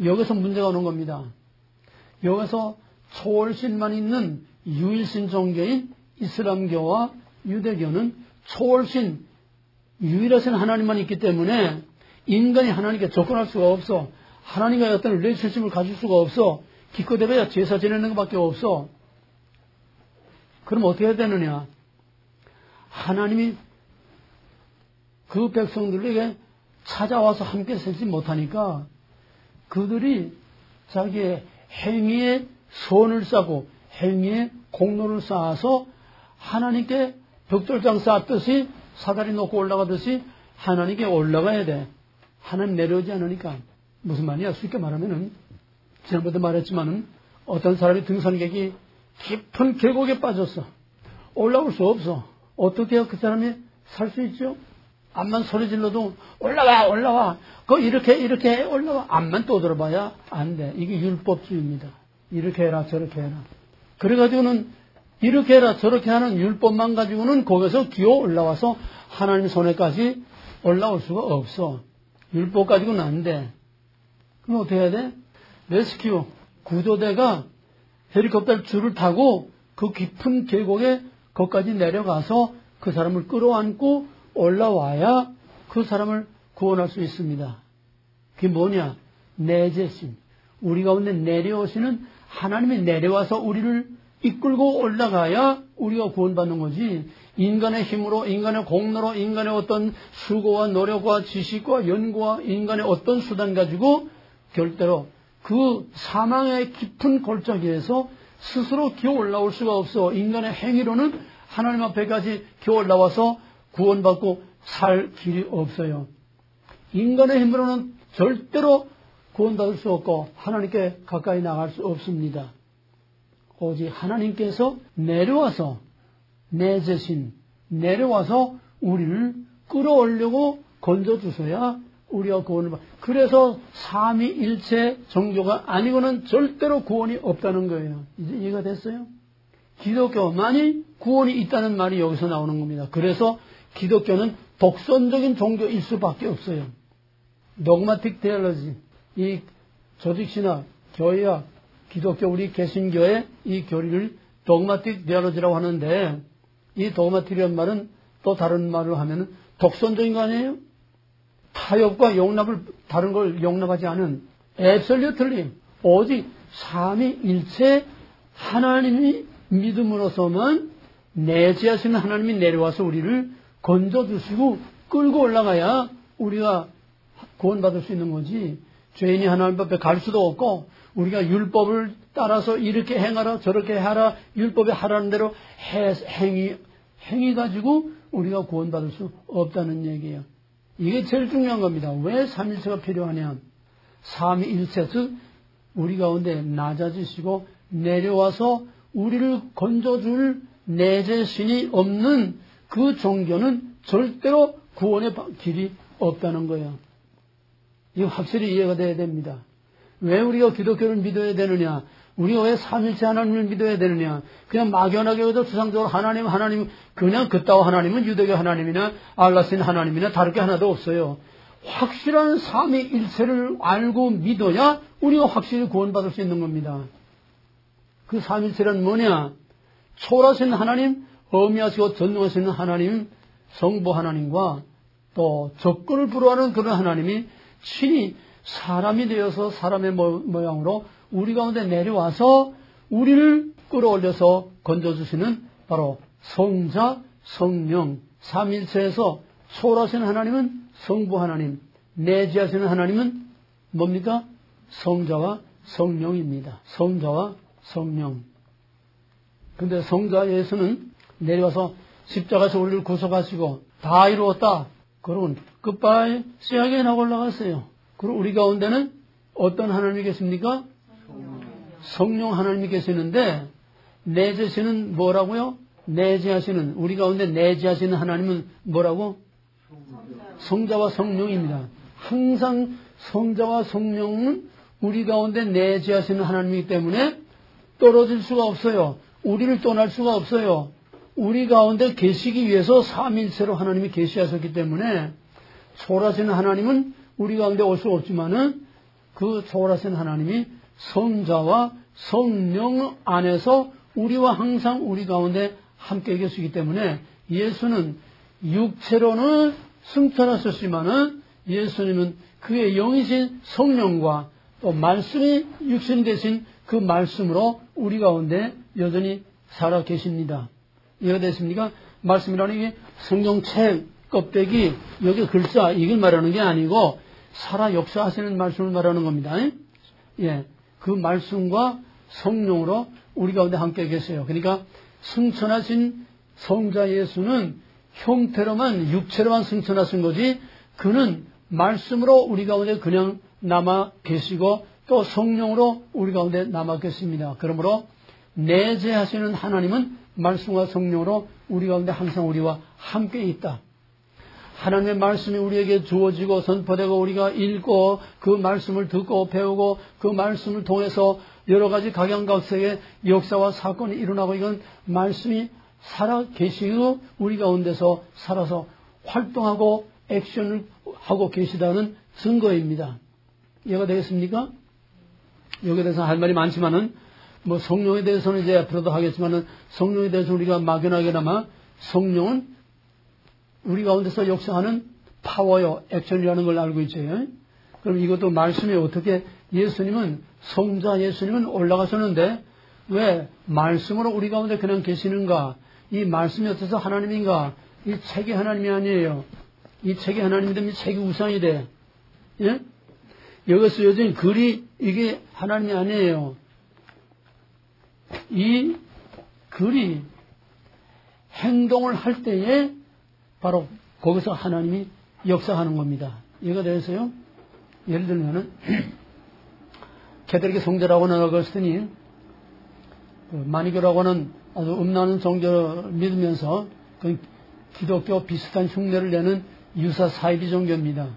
여기서 문제가 오는 겁니다. 여기서 초월신만 있는 유일신 종교인 이슬람교와 유대교는 초월신, 유일하신 하나님만 있기 때문에 인간이 하나님께 접근할 수가 없어. 하나님과의 어떤 릴레이션십을 가질 수가 없어. 기껏해봐야 제사 지내는 것밖에 없어. 그럼 어떻게 해야 되느냐? 하나님이 그 백성들에게 찾아와서 함께 살지 못하니까 그들이 자기의 행위에 선을 쌓고 행위에 공로를 쌓아서 하나님께 벽돌장 쌓았듯이 사다리 놓고 올라가듯이 하나님께 올라가야 돼. 하나님 내려오지 않으니까. 무슨 말이야? 쉽게 말하면은 지난번에도 말했지만은 어떤 사람이 등산객이 깊은 계곡에 빠졌어. 올라올 수 없어. 어떻게 해야 그 사람이 살 수 있죠? 암만 소리 질러도 올라와. 그거 이렇게 올라와. 암만 떠들어봐야 안 돼. 이게 율법주의입니다. 이렇게 해라 저렇게 해라. 그래가지고는 이렇게 해라 저렇게 하는 율법만 가지고는 거기서 기어 올라와서 하나님 손에까지 올라올 수가 없어. 율법 가지고는 안 돼. 그럼 어떻게 해야 돼? 레스큐 구조대가 헬리콥터 줄을 타고 그 깊은 계곡에 거기까지 내려가서 그 사람을 끌어안고 올라와야 그 사람을 구원할 수 있습니다. 그게 뭐냐? 내재신. 우리 가운데 내려오시는 하나님이 내려와서 우리를 이끌고 올라가야 우리가 구원받는 거지. 인간의 힘으로, 인간의 공로로, 인간의 어떤 수고와 노력과 지식과 연구와 인간의 어떤 수단 가지고 결대로 그 사망의 깊은 골짜기에서 스스로 기어 올라올 수가 없어. 인간의 행위로는 하나님 앞에까지 기어 올라와서 구원받고 살 길이 없어요. 인간의 힘으로는 절대로 구원받을 수 없고 하나님께 가까이 나갈 수 없습니다. 오직 하나님께서 내려와서 내재신 내려와서 우리를 끌어올려고 건져주셔야 우리가 구원을 받. 그래서 삼위일체 종교가 아니고는 절대로 구원이 없다는 거예요. 이제 이해가 됐어요? 기독교만이 구원이 있다는 말이 여기서 나오는 겁니다. 그래서 기독교는 독선적인 종교일 수밖에 없어요. dogmatic theology, 이 조직신학, 교회와 기독교 우리 개신교의 이 교리를 dogmatic theology라고 하는데 이 dogmatic이라는 말은 또 다른 말로 하면은 독선적인 거 아니에요? 타협과 용납을 다른 걸 용납하지 않은 absolutely 오직 삼위일체 하나님이 믿음으로서만 내재하시는 하나님이 내려와서 우리를 건져주시고 끌고 올라가야 우리가 구원받을 수 있는 거지. 죄인이 하나님 앞에 갈 수도 없고 우리가 율법을 따라서 이렇게 행하라 저렇게 하라 율법에 하라는 대로 행위 가지고 우리가 구원받을 수 없다는 얘기예요. 이게 제일 중요한 겁니다. 왜 삼일체가 필요하냐? 삼위일체 즉 우리 가운데 낮아지시고 내려와서 우리를 건져줄 내재신이 없는 그 종교는 절대로 구원의 길이 없다는 거예요. 이거 확실히 이해가 돼야 됩니다. 왜 우리가 기독교를 믿어야 되느냐? 우리가 왜 삼일체 하나님을 믿어야 되느냐? 그냥 막연하게 해도 추상적으로 하나님 그냥 그따위 하나님은 유대교 하나님이나 알라신 하나님이나 다를 게 하나도 없어요. 확실한 삼위일체를 알고 믿어야 우리가 확실히 구원받을 수 있는 겁니다. 그 삼일체란 뭐냐? 초월하신 하나님, 어미하시고 전능하시는 하나님, 성부 하나님과 또 적군을 불허하는 그런 하나님이 친히 사람이 되어서 사람의 모양으로 우리 가운데 내려와서 우리를 끌어올려서 건져주시는 바로 성자, 성령, 삼일체에서 초월하신 하나님은 성부 하나님, 내재하시는 하나님은 뭡니까? 성자와 성령입니다. 성자와 성령. 근데 성자 예수는 내려와서 십자가에서 우리를 구속하시고 다 이루었다. 그러면 끝바이 씨하게 나고 올라갔어요. 그리고 우리 가운데는 어떤 하나님이 계십니까? 성령 하나님이 계시는데 내재하시는 뭐라고요? 내재하시는 우리 가운데 내재하시는 하나님은 뭐라고? 성자와 성령입니다. 항상 성자와 성령은 우리 가운데 내재하시는 하나님이기 때문에 떨어질 수가 없어요. 우리를 떠날 수가 없어요. 우리 가운데 계시기 위해서 삼일체로 하나님이 계시하셨기 때문에 초월하신 하나님은 우리 가운데 올 수 없지만은 그 초월하신 하나님이 성자와 성령 안에서 우리와 항상 우리 가운데 함께 계시기 때문에 예수는 육체로는 승천하셨지만은 예수님은 그의 영이신 성령과 또 말씀이 육신 되신 그 말씀으로 우리 가운데 여전히 살아 계십니다. 이해가 되십니까? 말씀이라는 게 성경책 껍데기 여기 글자 이걸 말하는 게 아니고 살아 역사하시는 말씀을 말하는 겁니다. 예, 그 말씀과 성령으로 우리 가운데 함께 계세요. 그러니까 승천하신 성자 예수는 형태로만 육체로만 승천하신 거지 그는 말씀으로 우리 가운데 그냥 남아 계시고 또 성령으로 우리 가운데 남아 계십니다. 그러므로 내재하시는 하나님은 말씀과 성령으로 우리 가운데 항상 우리와 함께 있다. 하나님의 말씀이 우리에게 주어지고 선포되고 우리가 읽고 그 말씀을 듣고 배우고 그 말씀을 통해서 여러 가지 각양각색의 역사와 사건이 일어나고 이건 말씀이 살아 계시고 우리 가운데서 살아서 활동하고 액션을 하고 계시다는 증거입니다. 이해가 되겠습니까? 여기에 대해서 할 말이 많지만은 뭐 성령에 대해서는 이제 앞으로도 하겠지만은 성령에 대해서 우리가 막연하게나마 성령은 우리 가운데서 역사하는 파워요, 액션이라는 걸 알고 있죠. 그럼 이것도 말씀이 어떻게 예수님은 성자 예수님은 올라가셨는데 왜 말씀으로 우리 가운데 그냥 계시는가? 이 말씀이 어째서 하나님인가? 이 책이 하나님이 아니에요. 이 책이 하나님이 되면 이 책이 우상이 돼. 예? 여기서 여전히 글이 이게 하나님이 아니에요. 이 글이 행동을 할 때에 바로 거기서 하나님이 역사하는 겁니다. 이거 대해서요. 예를 들면은 캐톨릭 성자라고는 어거스틴이 마니교라고는 아주 음란한 종교를 믿으면서 그 기독교 비슷한 흉내를 내는 유사 사이비 종교입니다.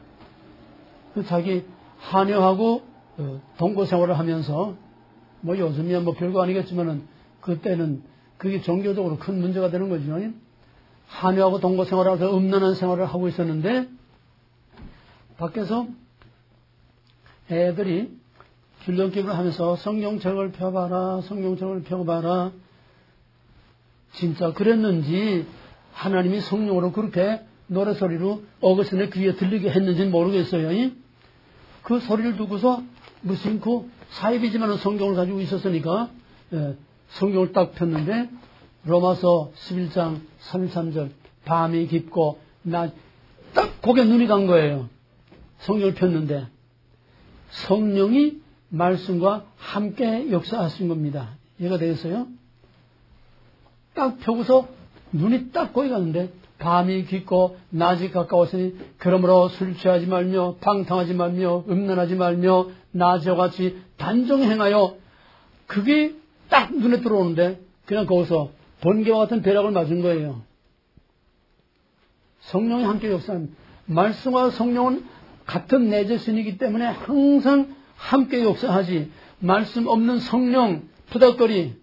그 자기 한여하고 동거 생활을 하면서 뭐 요즘이야 뭐 별거 아니겠지만은 그때는 그게 종교적으로 큰 문제가 되는 거죠. 한여하고 동거 생활을 하면서 음란한 생활을 하고 있었는데 밖에서 애들이 줄넘기를 하면서 성경책을 펴봐라, 성경책을 펴봐라. 진짜 그랬는지 하나님이 성령으로 그렇게 노래소리로 어거스틴의 귀에 들리게 했는지는 모르겠어요. 그 소리를 듣고서 무심코 사입이지만 성경을 가지고 있었으니까 성경을 딱 폈는데 로마서 11장 33절 밤이 깊고 딱 거기에 눈이 간 거예요. 성경을 폈는데 성령이 말씀과 함께 역사하신 겁니다. 이해가 되겠어요? 딱 펴고서 눈이 딱 거기 갔는데 밤이 깊고 낮이 가까웠으니 그러므로 술 취하지 말며 방탕하지 말며 음란하지 말며 낮이와 같이 단정행하여 그게 딱 눈에 들어오는데 그냥 거기서 번개와 같은 벼락을 맞은 거예요. 성령이 함께 역사합니다. 말씀과 성령은 같은 내재신이기 때문에 항상 함께 역사하지 말씀 없는 성령 푸닥거리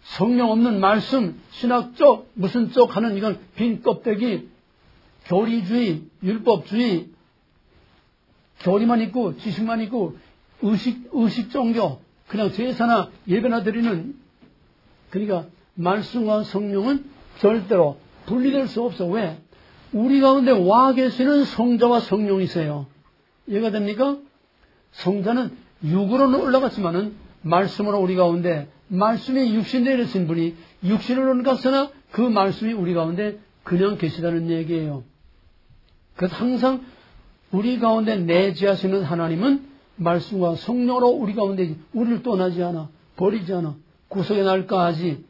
성령 없는 말씀 신학적 무슨 쪽 하는 이건 빈 껍데기 교리주의 율법주의 교리만 있고 지식만 있고 의식 종교 그냥 제사나 예배나 드리는 그러니까 말씀과 성령은 절대로 분리될 수 없어. 왜? 우리 가운데 와 계시는 성자와 성령이세요. 이해가 됩니까? 성자는 육으로는 올라갔지만은 말씀으로 우리 가운데 말씀이 육신되어 계신 분이 육신으로 올라갔으나 그 말씀이 우리 가운데 그냥 계시다는 얘기예요. 그래서 항상 우리 가운데 내재하시는 하나님은 말씀과 성령으로 우리 가운데 우리를 떠나지 않아 버리지 않아 구속의 날까지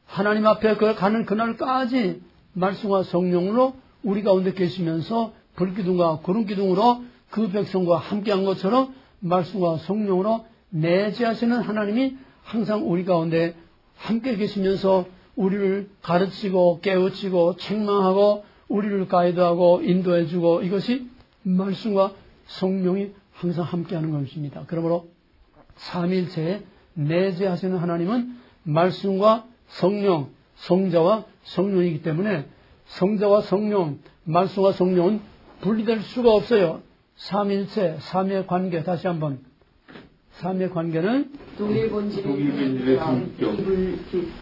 하나님 앞에 가는 그날까지 말씀과 성령으로 우리 가운데 계시면서 불기둥과 구름기둥으로 그 백성과 함께한 것처럼 말씀과 성령으로 내재하시는 하나님이 항상 우리 가운데 함께 계시면서 우리를 가르치고 깨우치고 책망하고 우리를 가이드하고 인도해주고 이것이 말씀과 성령이 항상 함께하는 것입니다. 그러므로 삼위일체에 내재하시는 하나님은 말씀과 성령, 성자와 성령이기 때문에 성자와 성령, 말씀과 성령은 분리될 수가 없어요. 삼일체, 삼위의 관계, 다시 한번. 삼위의 관계는 동일 본질의 성격,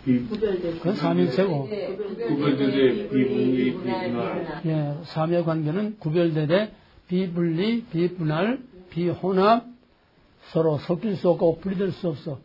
그건 삼일체고. 구별되되 비분리, 비분할. 예, 삼위의 관계는 구별되되 비분리, 비분할, 비혼합, 서로 섞일 수 없고 분리될 수 없어.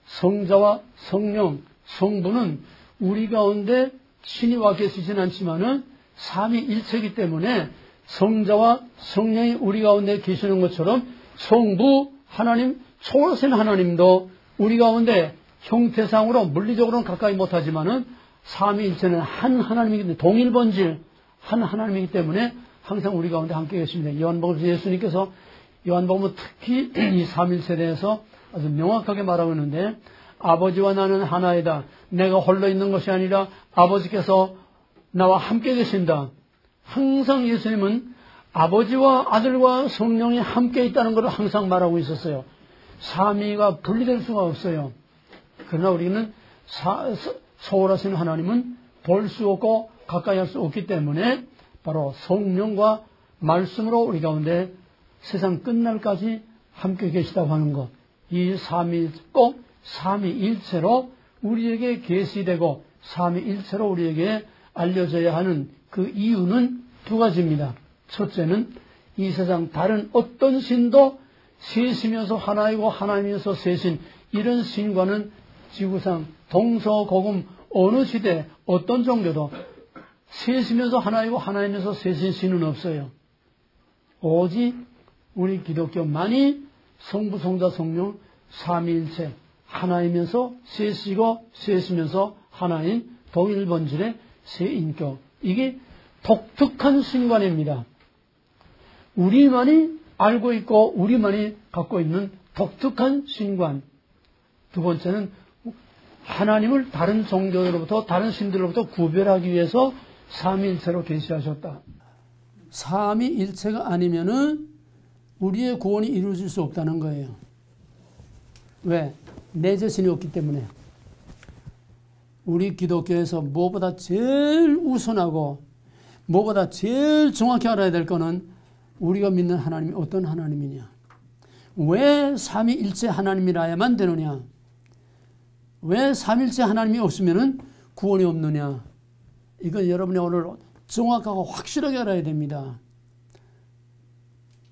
성자와 성령, 성부는 우리 가운데 친히 와 계시진 않지만은 삼위일체이기 때문에 성자와 성령이 우리 가운데 계시는 것처럼 성부 하나님, 초월하신 하나님도 우리 가운데 형태상으로 물리적으로는 가까이 못하지만은 삼위일체는 한 하나님이기 때문에 동일 본질 한 하나님이기 때문에 항상 우리 가운데 함께 계십니다. 요한복음에서 예수님께서 요한복음은 특히 이 삼일체에 대해서 아주 명확하게 말하고 있는데 아버지와 나는 하나이다. 내가 홀로 있는 것이 아니라 아버지께서 나와 함께 계신다. 항상 예수님은 아버지와 아들과 성령이 함께 있다는 것을 항상 말하고 있었어요. 삼위가 분리될 수가 없어요. 그러나 우리는 초월하신 하나님은 볼 수 없고 가까이 할 수 없기 때문에 바로 성령과 말씀으로 우리 가운데 세상 끝날까지 함께 계시다고 하는 것. 이 꼭 삼위일체로 우리에게 계시되고 삼위일체로 우리에게 알려져야 하는 그 이유는 두 가지입니다. 첫째는 이 세상 다른 어떤 신도 셋이면서 하나이고 하나이면서 셋인 이런 신과는 지구상 동서고금 어느 시대 어떤 종교도 셋이면서 하나이고 하나이면서 셋인 신은 없어요. 오직 우리 기독교만이 성부, 성자, 성령 삼위일체 하나이면서 셋이고 셋이면서 하나인 동일 본질의 세 인격. 이게 독특한 신관입니다. 우리만이 알고 있고 우리만이 갖고 있는 독특한 신관. 두 번째는 하나님을 다른 종교로부터 다른 신들로부터 구별하기 위해서 삼위일체로 계시하셨다. 삼위일체가 아니면은 우리의 구원이 이루어질 수 없다는 거예요. 왜? 내재신이 없기 때문에. 우리 기독교에서 무엇보다 제일 우선하고 무엇보다 제일 정확히 알아야 될 거는 우리가 믿는 하나님이 어떤 하나님이냐. 왜 삼위일체 하나님이라야만 되느냐. 왜 삼위일체 하나님이 없으면 구원이 없느냐. 이건 여러분이 오늘 정확하고 확실하게 알아야 됩니다.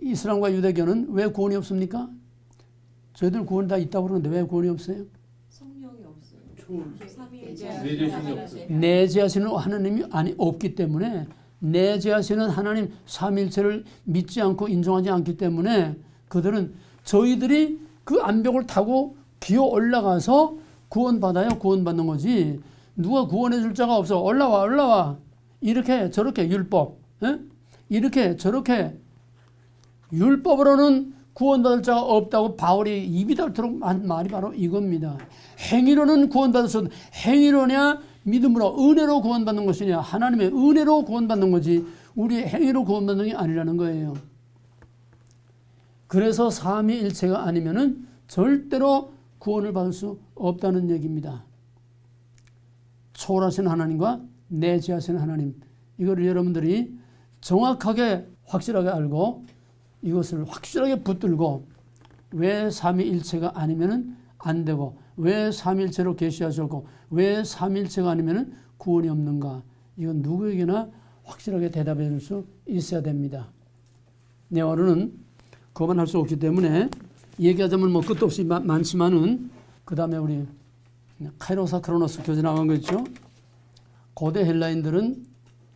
이슬람과 유대교는 왜 구원이 없습니까? 저희들 구원이 다 있다고 그러는데 왜 구원이 없어요? 성령이 없어요. 내재신이 없어요. 내재하시는 하나님이 없기 때문에 내재하시는 하나님 삼위일체를 믿지 않고 인정하지 않기 때문에 그들은 저희들이 그 암벽을 타고 기어 올라가서 구원받아야 구원받는 거지. 누가 구원해 줄 자가 없어. 올라와. 이렇게 저렇게 율법. 이렇게 저렇게 율법으로는 구원받을 자가 없다고 바울이 입이 닳도록 한 말이 바로 이겁니다. 행위로는 구원받을 수 없는 행위로냐 믿음으로 은혜로 구원받는 것이냐 하나님의 은혜로 구원받는 거지 우리의 행위로 구원받는 게 아니라는 거예요. 그래서 삼위일체가 아니면은 절대로 구원을 받을 수 없다는 얘기입니다. 초월하신 하나님과 내재하신 하나님 이거를 여러분들이 정확하게 확실하게 알고 이것을 확실하게 붙들고 왜 삼위일체가 아니면은 안 되고 왜 삼위일체로 계시하셨고 왜 삼위일체가 아니면은 구원이 없는가 이건 누구에게나 확실하게 대답해 줄 수 있어야 됩니다. 네, 오늘은 그것만 할 수 없기 때문에 얘기하자면 뭐 끝도 없이 많지만은 그 다음에 우리 카이로사 크로노스 교재 나간 거 있죠. 고대 헬라인들은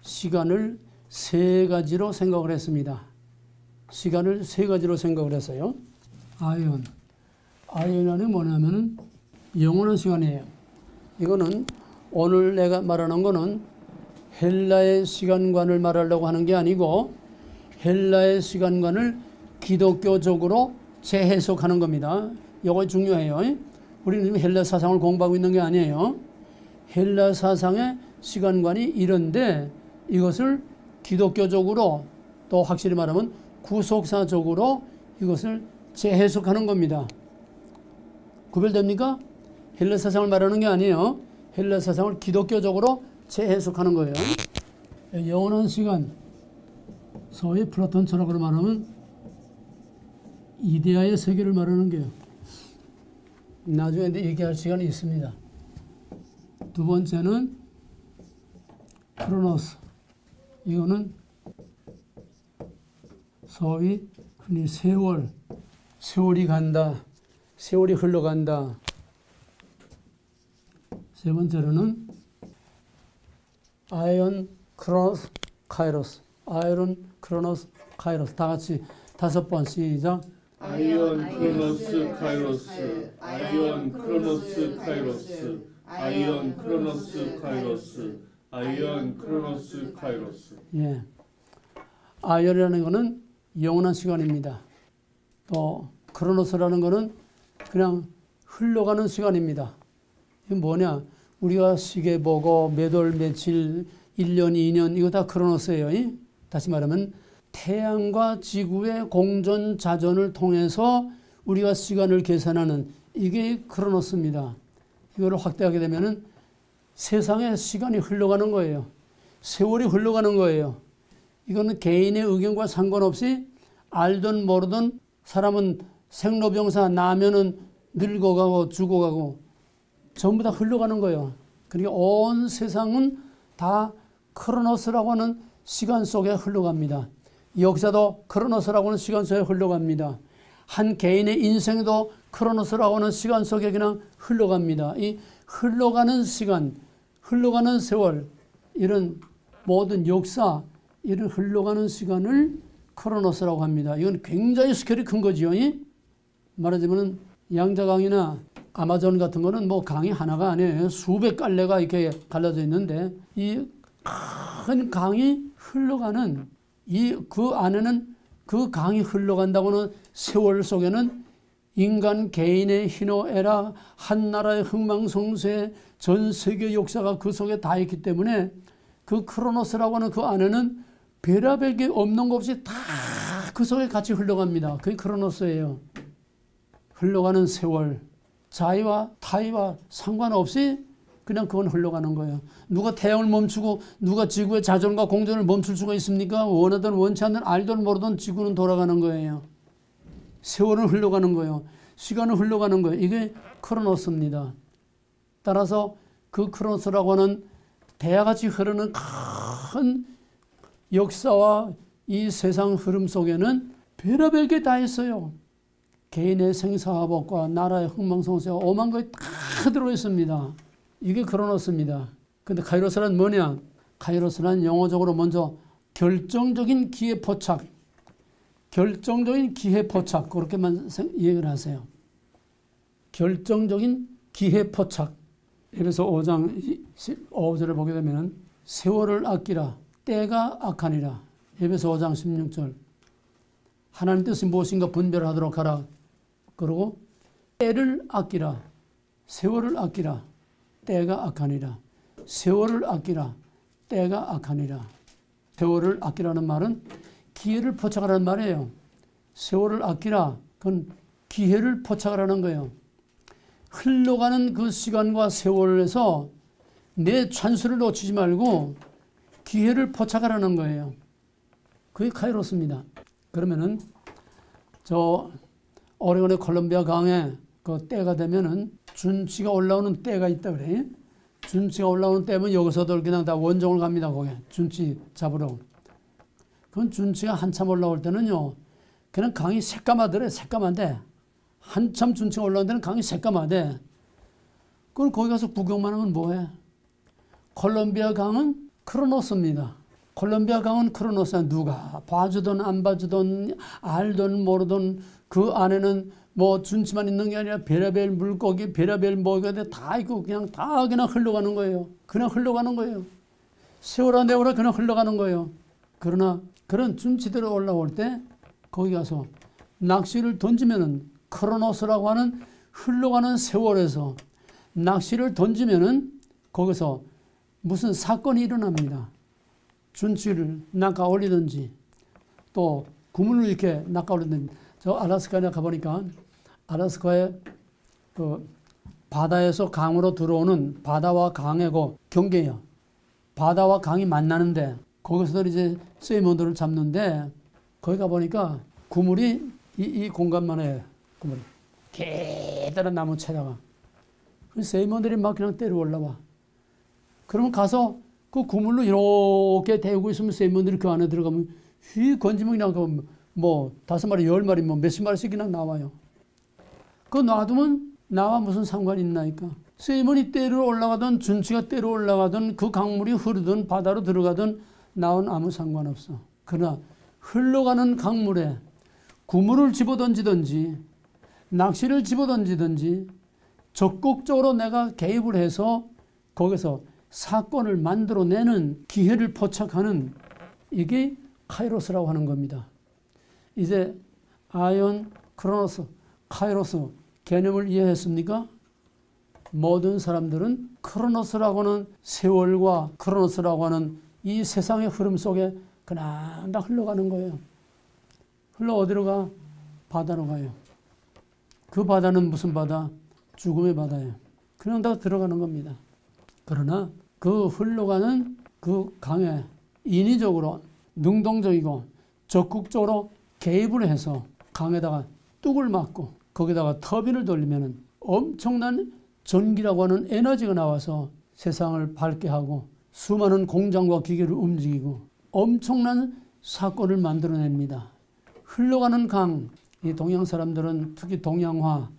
시간을 세 가지로 생각을 했습니다. 시간을 세 가지로 생각을 했어요. 아이언이 뭐냐면은 영원한 시간이에요. 이거는 오늘 내가 말하는 거는 헬라의 시간관을 말하려고 하는 게 아니고 헬라의 시간관을 기독교적으로 재해석하는 겁니다. 이거 중요해요. 우리는 지금 헬라 사상을 공부하고 있는 게 아니에요. 헬라 사상의 시간관이 이런데 이것을 기독교적으로 또 확실히 말하면 구속사적으로 이것을 재해석하는 겁니다. 구별됩니까? 헬라 사상을 말하는 게 아니에요. 헬라 사상을 기독교적으로 재해석하는 거예요. 영원한 시간, 소위 플라톤 철학으로 말하면 이데아의 세계를 말하는 게요. 나중에 얘기할 시간이 있습니다. 두 번째는 크로노스. 이거는 소위 흔히 세월이 간다, 세월이 흘러간다. 세 번째로는 아이온, 크로노스, 카이로스. 아이온, 크로노스, 카이로스. 다 같이 5번 시작. 아이온, 크로노스, 카이로스. 아이온, 크로노스, 카이로스. 아이온, 크로노스, 카이로스. 아이온, 크로노스, 카이로스. 예. 아이온이라는 것은 영원한 시간입니다. 또 크로노스라는 것은 그냥 흘러가는 시간입니다. 이게 뭐냐? 우리가 시계 보고 몇 월 며칠 1년 2년 이거 다 크로노스예요. 다시 말하면 태양과 지구의 공전 자전을 통해서 우리가 시간을 계산하는 이게 크로노스입니다. 이거를 확대하게 되면은 세상에 시간이 흘러가는 거예요. 세월이 흘러가는 거예요. 이거는 개인의 의견과 상관없이 알든 모르든 사람은 생로병사 나면은 늙어가고 죽어가고 전부 다 흘러가는 거예요. 그러니까 온 세상은 다 크로노스라고 하는 시간 속에 흘러갑니다. 역사도 크로노스라고 하는 시간 속에 흘러갑니다. 한 개인의 인생도 크로노스라고 하는 시간 속에 그냥 흘러갑니다. 이 흘러가는 시간, 흘러가는 세월, 이런 모든 역사, 이런 흘러가는 시간을 크로노스라고 합니다. 이건 굉장히 스케일이 큰 거죠. 말하자면 양자강이나 아마존 같은 거는 뭐 강이 하나가 아니에요. 수백 갈래가 이렇게 갈라져 있는데 이 큰 강이 흘러가는 그 안에는 그 강이 흘러간다고는 세월 속에는 인간 개인의 희노애락, 한 나라의 흥망성쇠, 전 세계 역사가 그 속에 다 있기 때문에 그 크로노스라고 하는 그 안에는 별의별 게 없는 것 없이 다 그 속에 같이 흘러갑니다. 그게 크로노스예요. 흘러가는 세월, 자의와 타의와 상관없이 그냥 그건 흘러가는 거예요. 누가 태양을 멈추고 누가 지구의 자전과 공전을 멈출 수가 있습니까? 원하든 원치 않든 알든 모르든 지구는 돌아가는 거예요. 세월은 흘러가는 거예요. 시간은 흘러가는 거예요. 이게 크로노스입니다. 따라서 그 크로노스라고 하는 대야같이 흐르는 큰 역사와 이 세상 흐름 속에는 별의별 게 다 있어요. 개인의 생사화복과 나라의 흥망성쇠와 오만 것이 다 들어있습니다. 이게 크로노스입니다. 근데 카이로스란 뭐냐? 카이로스란 영어적으로 먼저 결정적인 기회 포착, 결정적인 기회 포착, 그렇게만 이해를 하세요. 결정적인 기회 포착. 에베소 5장 15절을 보게 되면 세월을 아끼라, 때가 악하니라. 에베소 5장 16절. 하나님 뜻이 무엇인가 분별하도록 하라. 그리고 때를 아끼라, 세월을 아끼라, 때가 악하니라. 세월을 아끼라, 때가 악하니라. 세월을 아끼라는 말은 기회를 포착하라는 말이에요. 세월을 아끼라, 그건 기회를 포착하라는 거예요. 흘러가는 그 시간과 세월에서 내 찬스를 놓치지 말고 기회를 포착하라는 거예요. 그게 카이로스입니다. 그러면은 저 오레곤의 콜롬비아 강에 그 때가 되면은 준치가 올라오는 때가 있다 그래. 준치가 올라오는 때면 여기서들 그냥 다 원종을 갑니다. 거기 준치 잡으러. 그건 준치가 한참 올라올 때는요, 그냥 강이 새까마더래. 새까만데 한참 준치가 올라온 데는 강이 새까마대. 그럼 거기 가서 구경만 하면 뭐해? 콜롬비아 강은 크로노스입니다. 콜롬비아 강은 크로노스야. 누가 봐주든 안 봐주든 알든 모르든 그 안에는 뭐 준치만 있는 게 아니라 별의별 물고기, 별의별 뭐가 다 있고 그냥 다 그냥 흘러가는 거예요. 그냥 흘러가는 거예요. 세월아 내월아 그냥 흘러가는 거예요. 그러나 그런 준치대로 올라올 때 거기 가서 낚시를 던지면은 크로노스라고 하는 흘러가는 세월에서 낚시를 던지면은 거기서 무슨 사건이 일어납니다. 준치를 낚아 올리든지 또 구물을 이렇게 낚아 올리든지. 저 알래스카에 가보니까 알래스카의 그 바다에서 강으로 들어오는 바다와 강의 그 경계예요. 바다와 강이 만나는데 거기서 이제 세이먼들을 잡는데 거기 가보니까 구물이 이 공간만 해요. 구물이. 계단한 나무 채다가. 세이먼들이 막 그냥 때려 올라와. 그러면 가서 그 구물로 이렇게 대고 있으면 세이먼들이 그 안에 들어가면 휘 건지면 그냥 뭐 5마리, 10마리, 뭐 몇십 마리씩 그냥 나와요. 그거 놔두면 나와 무슨 상관이 있나니까. 세이먼이 때려 올라가든 준치가 때려 올라가든 그 강물이 흐르든 바다로 들어가든 나온 아무 상관없어. 그러나 흘러가는 강물에 구물을 집어던지든지 낚시를 집어던지든지 적극적으로 내가 개입을 해서 거기서 사건을 만들어내는 기회를 포착하는 이게 카이로스라고 하는 겁니다. 이제 아이온, 크로노스, 카이로스 개념을 이해했습니까? 모든 사람들은 크로노스라고 하는 세월과 크로노스라고 하는 이 세상의 흐름 속에 그냥 다 흘러가는 거예요. 흘러 어디로 가? 바다로 가요. 그 바다는 무슨 바다? 죽음의 바다예요. 그냥 다 들어가는 겁니다. 그러나 그 흘러가는 그 강에 인위적으로 능동적이고 적극적으로 개입을 해서 강에다가 뚝을 맞고 거기다가 터빈을 돌리면 엄청난 전기라고 하는 에너지가 나와서 세상을 밝게 하고 수많은 공장과 기계를 움직이고 엄청난 사건을 만들어냅니다. 흘러가는 강, 이 동양 사람들은 특히 동양화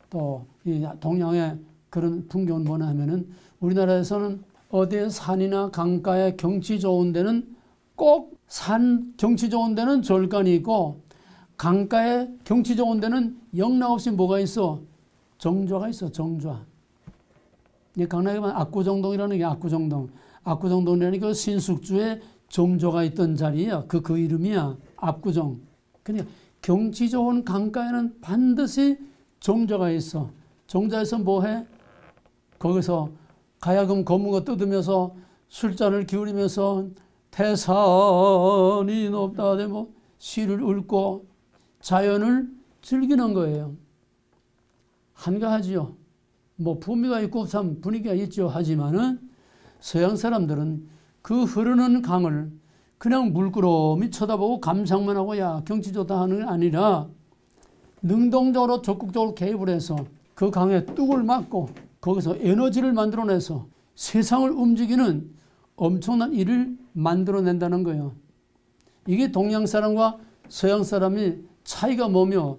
또 이 동양의 그런 풍경을 뭐냐 하면은 우리나라에서는 어디에 산이나 강가에 경치 좋은 데는 꼭 산 경치 좋은 데는 절간이 있고 강가에 경치 좋은 데는 영락없이 뭐가 있어? 정좌가 있어. 정좌. 강남에 보면 압구정동이라는 게 압구정동. 압구정동이라는 그 신숙주에 정조가 있던 자리야. 그 이름이야. 압구정. 그러니까 경치 좋은 강가에는 반드시 정자가 있어. 정자에서 뭐해? 거기서 가야금 검은 거 뜯으면서 술잔을 기울이면서 태산이 높다 뭐 시를 읊고 자연을 즐기는 거예요. 한가하지요. 뭐 품위가 있고 참 분위기가 있죠. 하지만은 서양 사람들은 그 흐르는 강을 그냥 물끄러미 쳐다보고 감상만 하고 야 경치 좋다 하는 게 아니라 능동적으로 적극적으로 개입을 해서 그 강에 뚝을 맞고 거기서 에너지를 만들어내서 세상을 움직이는 엄청난 일을 만들어낸다는 거예요. 이게 동양 사람과 서양 사람이 차이가 뭐며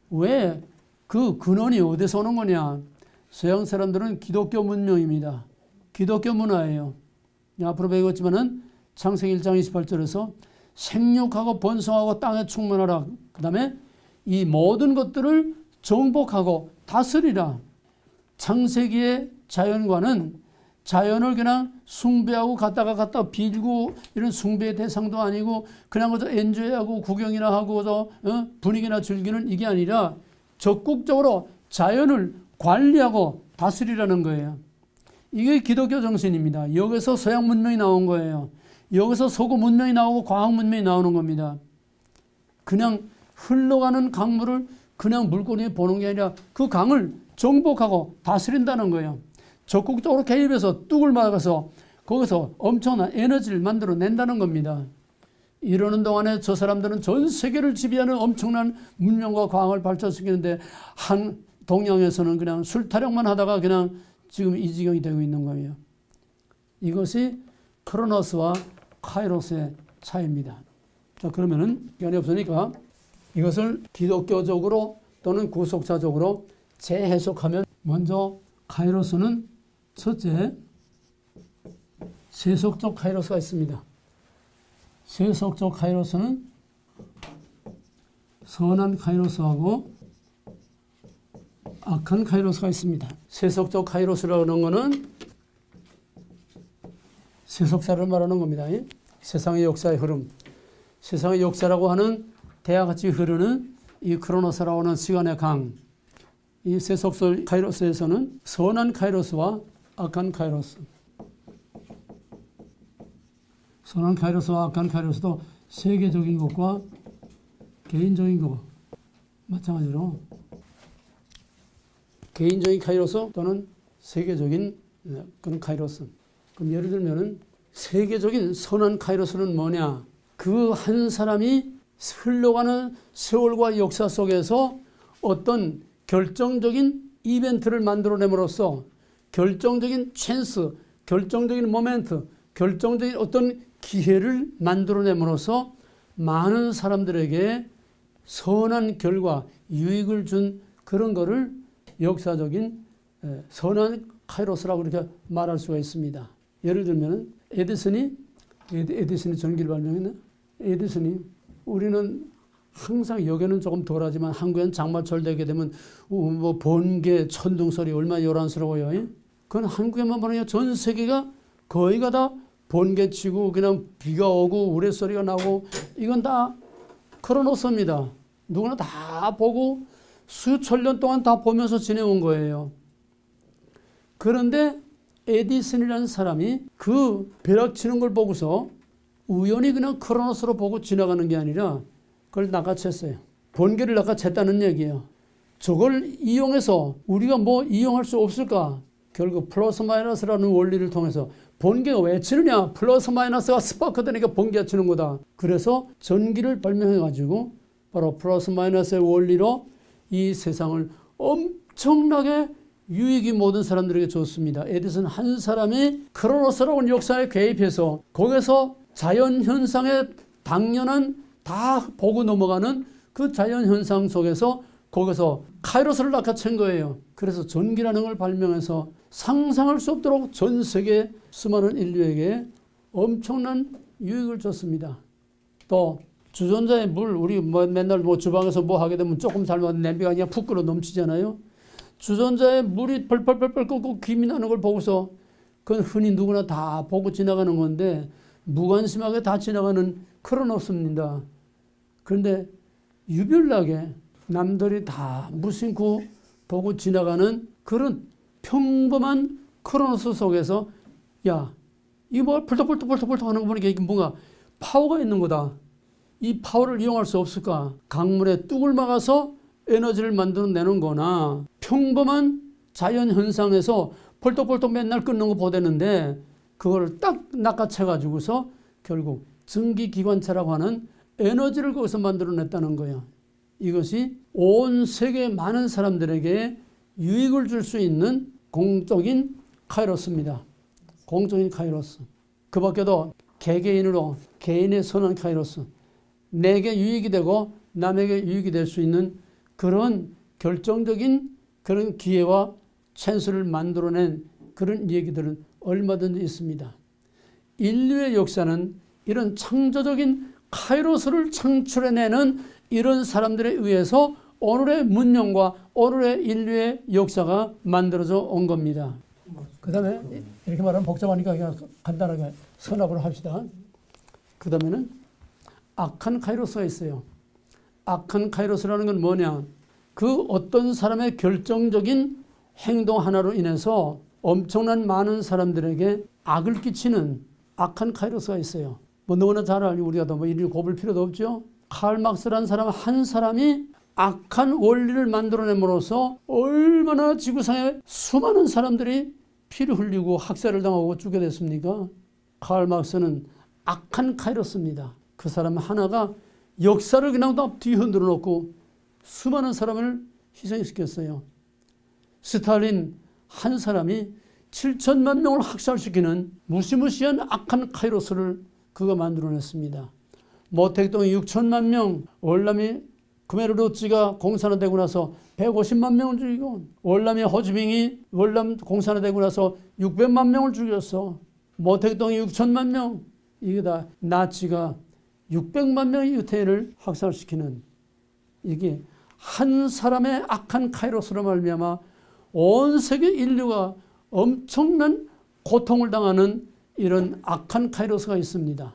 왜 그 근원이 어디서 오는 거냐. 서양 사람들은 기독교 문명입니다. 기독교 문화예요. 앞으로 배웠지만은 창세기 1장 28절에서 생육하고 번성하고 땅에 충만하라. 그 다음에 이 모든 것들을 정복하고 다스리라. 창세기의 자연과는 자연을 그냥 숭배하고 갔다가 빌고 이런 숭배의 대상도 아니고 그냥 그저 엔조이하고 구경이나 하고 그저 분위기나 즐기는 이게 아니라 적극적으로 자연을 관리하고 다스리라는 거예요. 이게 기독교 정신입니다. 여기서 서양 문명이 나온 거예요. 여기서 서구 문명이 나오고 과학 문명이 나오는 겁니다. 그냥 흘러가는 강물을 그냥 물고기에 보는 게 아니라 그 강을 정복하고 다스린다는 거예요. 적극적으로 개입해서 뚝을 막아서 거기서 엄청난 에너지를 만들어낸다는 겁니다. 이러는 동안에 저 사람들은 전 세계를 지배하는 엄청난 문명과 과학을 발전시키는데 한 동양에서는 그냥 술 타령만 하다가 그냥 지금 이 지경이 되고 있는 거예요. 이것이 크로노스와 카이로스의 차이입니다. 자, 그러면은 시간이 없으니까 이것을 기독교적으로 또는 구속사적으로 재해석하면 먼저 카이로스는 첫째 세속적 카이로스가 있습니다. 세속적 카이로스는 선한 카이로스하고 악한 카이로스가 있습니다. 세속적 카이로스라는 것은 세속사를 말하는 겁니다. 세상의 역사의 흐름. 세상의 역사라고 하는 대야같이 흐르는 이 크로노스라고 하는 시간의 강. 이 세속적 카이로스에서는 선한 카이로스와 악한 카이로스. 선한 카이로스와 악한 카이로스도 세계적인 것과 개인적인 것 마찬가지로 개인적인 카이로스 또는 세계적인 그런 카이로스. 그럼 예를 들면은 세계적인 선한 카이로스는 뭐냐? 그 한 사람이 흘러가는 세월과 역사 속에서 어떤 결정적인 이벤트를 만들어냄으로써 결정적인 찬스, 결정적인 모멘트, 결정적인 어떤 기회를 만들어냄으로써 많은 사람들에게 선한 결과, 유익을 준 그런 거를 역사적인 선한 카이로스라고 이렇게 말할 수가 있습니다. 예를 들면 에디슨이 전기를 발명했나? 에디슨이 우리는 항상 여기는 조금 덜하지만 한국엔 장마철 되게 되면 뭐 번개, 천둥 소리 얼마나 요란스러워요. 그건 한국에만 보면 전 세계가 거의가 다 번개 치고 그냥 비가 오고 우레소리가 나고 이건 다 크로노스입니다. 누구나 다 보고 수천 년 동안 다 보면서 지내온 거예요. 그런데 에디슨이라는 사람이 그 벼락 치는 걸 보고서 우연히 그냥 크로노스로 보고 지나가는 게 아니라 그걸 낚아챘어요. 번개를 낚아챘다는 얘기예요. 저걸 이용해서 우리가 뭐 이용할 수 없을까? 결국 플러스 마이너스라는 원리를 통해서 번개가 왜 치느냐? 플러스 마이너스가 스파크 되니까 번개가 치는 거다. 그래서 전기를 발명해가지고 바로 플러스 마이너스의 원리로 이 세상을 엄청나게 유익이 모든 사람들에게 줬습니다. 에디슨 한 사람이 크로노스라는 역사에 개입해서 거기서 자연현상의 당연한 다 보고 넘어가는 그 자연현상 속에서 거기서 카이로스를 낚아챈 거예요. 그래서 전기라는 걸 발명해서 상상할 수 없도록 전 세계 수많은 인류에게 엄청난 유익을 줬습니다. 또 주전자의 물, 우리 맨날 주방에서 뭐 하게 되면 조금 삶아도 냄비가 그냥 푹 끓어 넘치잖아요. 주전자에 물이 펄펄펄펄 끓고 김이 나는 걸 보고서 그건 흔히 누구나 다 보고 지나가는 건데 무관심하게 다 지나가는 크로노스입니다. 그런데 유별나게 남들이 다 무심코 보고 지나가는 그런 평범한 크로노스 속에서 야, 이거 뭐 펄떡펄떡 하는 거 보니까 이게 뭔가 파워가 있는 거다. 이 파워를 이용할 수 없을까? 강물에 뚝을 막아서 에너지를 만들어내는 거나 평범한 자연현상에서 펄떡펄떡 맨날 끓는 거 보대는데 그걸 딱 낚아채가지고서 결국 증기기관차라고 하는 에너지를 거기서 만들어냈다는 거예요. 이것이 온 세계 많은 사람들에게 유익을 줄 수 있는 공적인 카이로스입니다. 공적인 카이로스. 그 밖에도 개개인으로 개인의 선한 카이로스. 내게 유익이 되고 남에게 유익이 될 수 있는 그런 결정적인 그런 기회와 찬스를 만들어낸 그런 얘기들은 얼마든지 있습니다. 인류의 역사는 이런 창조적인 카이로스를 창출해내는 이런 사람들에 의해서 오늘의 문명과 오늘의 인류의 역사가 만들어져 온 겁니다. 그 다음에 이렇게 말하면 복잡하니까 그냥 간단하게 선합을 합시다. 그 다음에는 악한 카이로스가 있어요. 악한 카이로스라는 건 뭐냐? 그 어떤 사람의 결정적인 행동 하나로 인해서 엄청난 많은 사람들에게 악을 끼치는 악한 카이로스가 있어요. 뭐 너무나 잘 알고 우리가 더 뭐 이를 곱을 필요도 없죠. 칼 막스라는 사람 한 사람이 악한 원리를 만들어냄으로써 얼마나 지구상에 수많은 사람들이 피를 흘리고 학살을 당하고 죽게 됐습니까? 칼 막스는 악한 카이로스입니다. 그 사람 하나가 역사를 그냥 다 뒤흔들어 놓고 수많은 사람을 희생시켰어요. 스탈린 한 사람이 7천만 명을 학살시키는 무시무시한 악한 카이로스를 그가 만들어냈습니다. 모택동이 6천만 명, 월남이 크메르루츠가 공산화되고 나서 150만 명을 죽이고 월남이 호지밍이 월남 공산화되고 나서 600만 명을 죽였어. 모택동이 6천만 명, 이게 다 나치가 600만 명의 유태인을 학살시키는 이게 한 사람의 악한 카이로스로 말미암아 온 세계 인류가 엄청난 고통을 당하는 이런 악한 카이로스가 있습니다.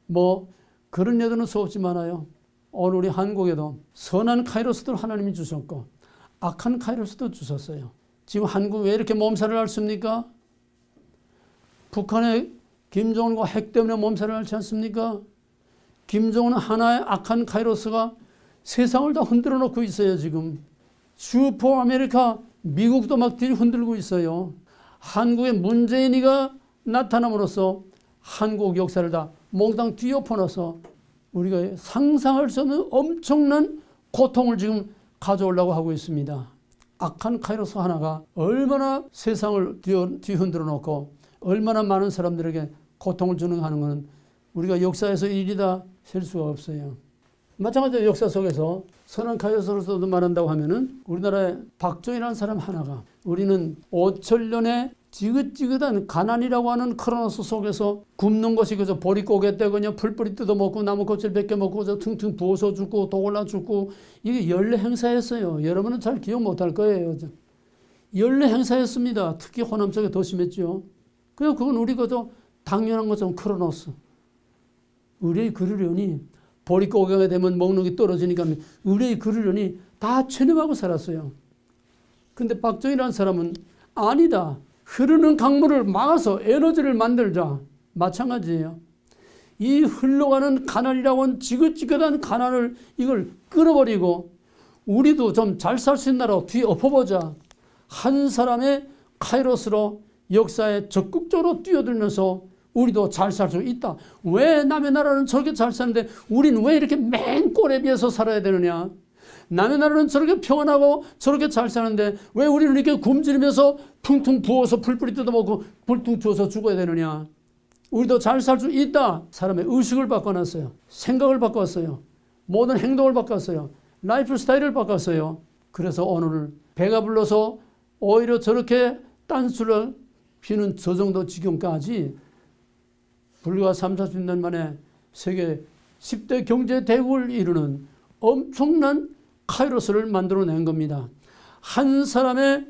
뭐 그런 예들은 수없이 많아요. 오늘 우리 한국에도 선한 카이로스도 하나님이 주셨고 악한 카이로스도 주셨어요. 지금 한국 왜 이렇게 몸살을 앓습니까? 북한의 김정은과 핵 때문에 몸살을 앓지 않습니까? 김정은은 하나의 악한 카이로스가 세상을 다 흔들어 놓고 있어요. 지금 슈퍼 아메리카 미국도 막 흔들고 있어요. 한국의 문재인이가 나타남으로써 한국 역사를 다 몽땅 뒤엎어놔서 우리가 상상할 수 없는 엄청난 고통을 지금 가져오려고 하고 있습니다. 악한 카이로스 하나가 얼마나 세상을 뒤흔들어 놓고 얼마나 많은 사람들에게 고통을 주는 하는 것은 우리가 역사에서 일이다 셀 수가 없어요. 마찬가지로 역사 속에서 선한 카이로스로서도 말한다고 하면은 우리나라의 박정희라는 사람 하나가 우리는 5천년의 지긋지긋한 가난이라고 하는 크로노스 속에서 굶는 것이 그저 보릿고개 때 그냥 풀뿌리 뜯어먹고 나무껍질 벗겨먹고 저 퉁퉁 부어서 죽고 독올라 죽고 이게 연례 행사였어요. 여러분은 잘 기억 못할 거예요. 연례 행사였습니다. 특히 호남 쪽에 더 심했죠. 그래서 그건 우리 그저 당연한 것처럼 크로노스. 의뢰의 그르려니 보릿고개가 되면 먹는 게 떨어지니까 의뢰의 그르려니 다 체념하고 살았어요. 근데 박정희라는 사람은 아니다. 흐르는 강물을 막아서 에너지를 만들자. 마찬가지예요. 이 흘러가는 가난이라고 하는 지긋지긋한 가난을 이걸 끊어버리고 우리도 좀 잘 살 수 있는 나라로 뒤에 엎어보자. 한 사람의 카이로스로 역사에 적극적으로 뛰어들면서 우리도 잘 살 수 있다. 왜 남의 나라는 저렇게 잘 사는데 우리는 왜 이렇게 맨 꼴에 비해서 살아야 되느냐. 남의 나라는 저렇게 평안하고 저렇게 잘 사는데 왜 우리는 이렇게 굶주리면서 퉁퉁 부어서 풀뿌리 뜯어먹고 불퉁 주워서 죽어야 되느냐. 우리도 잘 살 수 있다. 사람의 의식을 바꿔놨어요. 생각을 바꿨어요. 모든 행동을 바꿨어요. 라이프 스타일을 바꿨어요. 그래서 오늘 배가 불러서 오히려 저렇게 딴수를 피는 저 정도 지경까지 불과 3, 40년 만에 세계 10대 경제 대국을 이루는 엄청난 카이로스를 만들어낸 겁니다. 한 사람의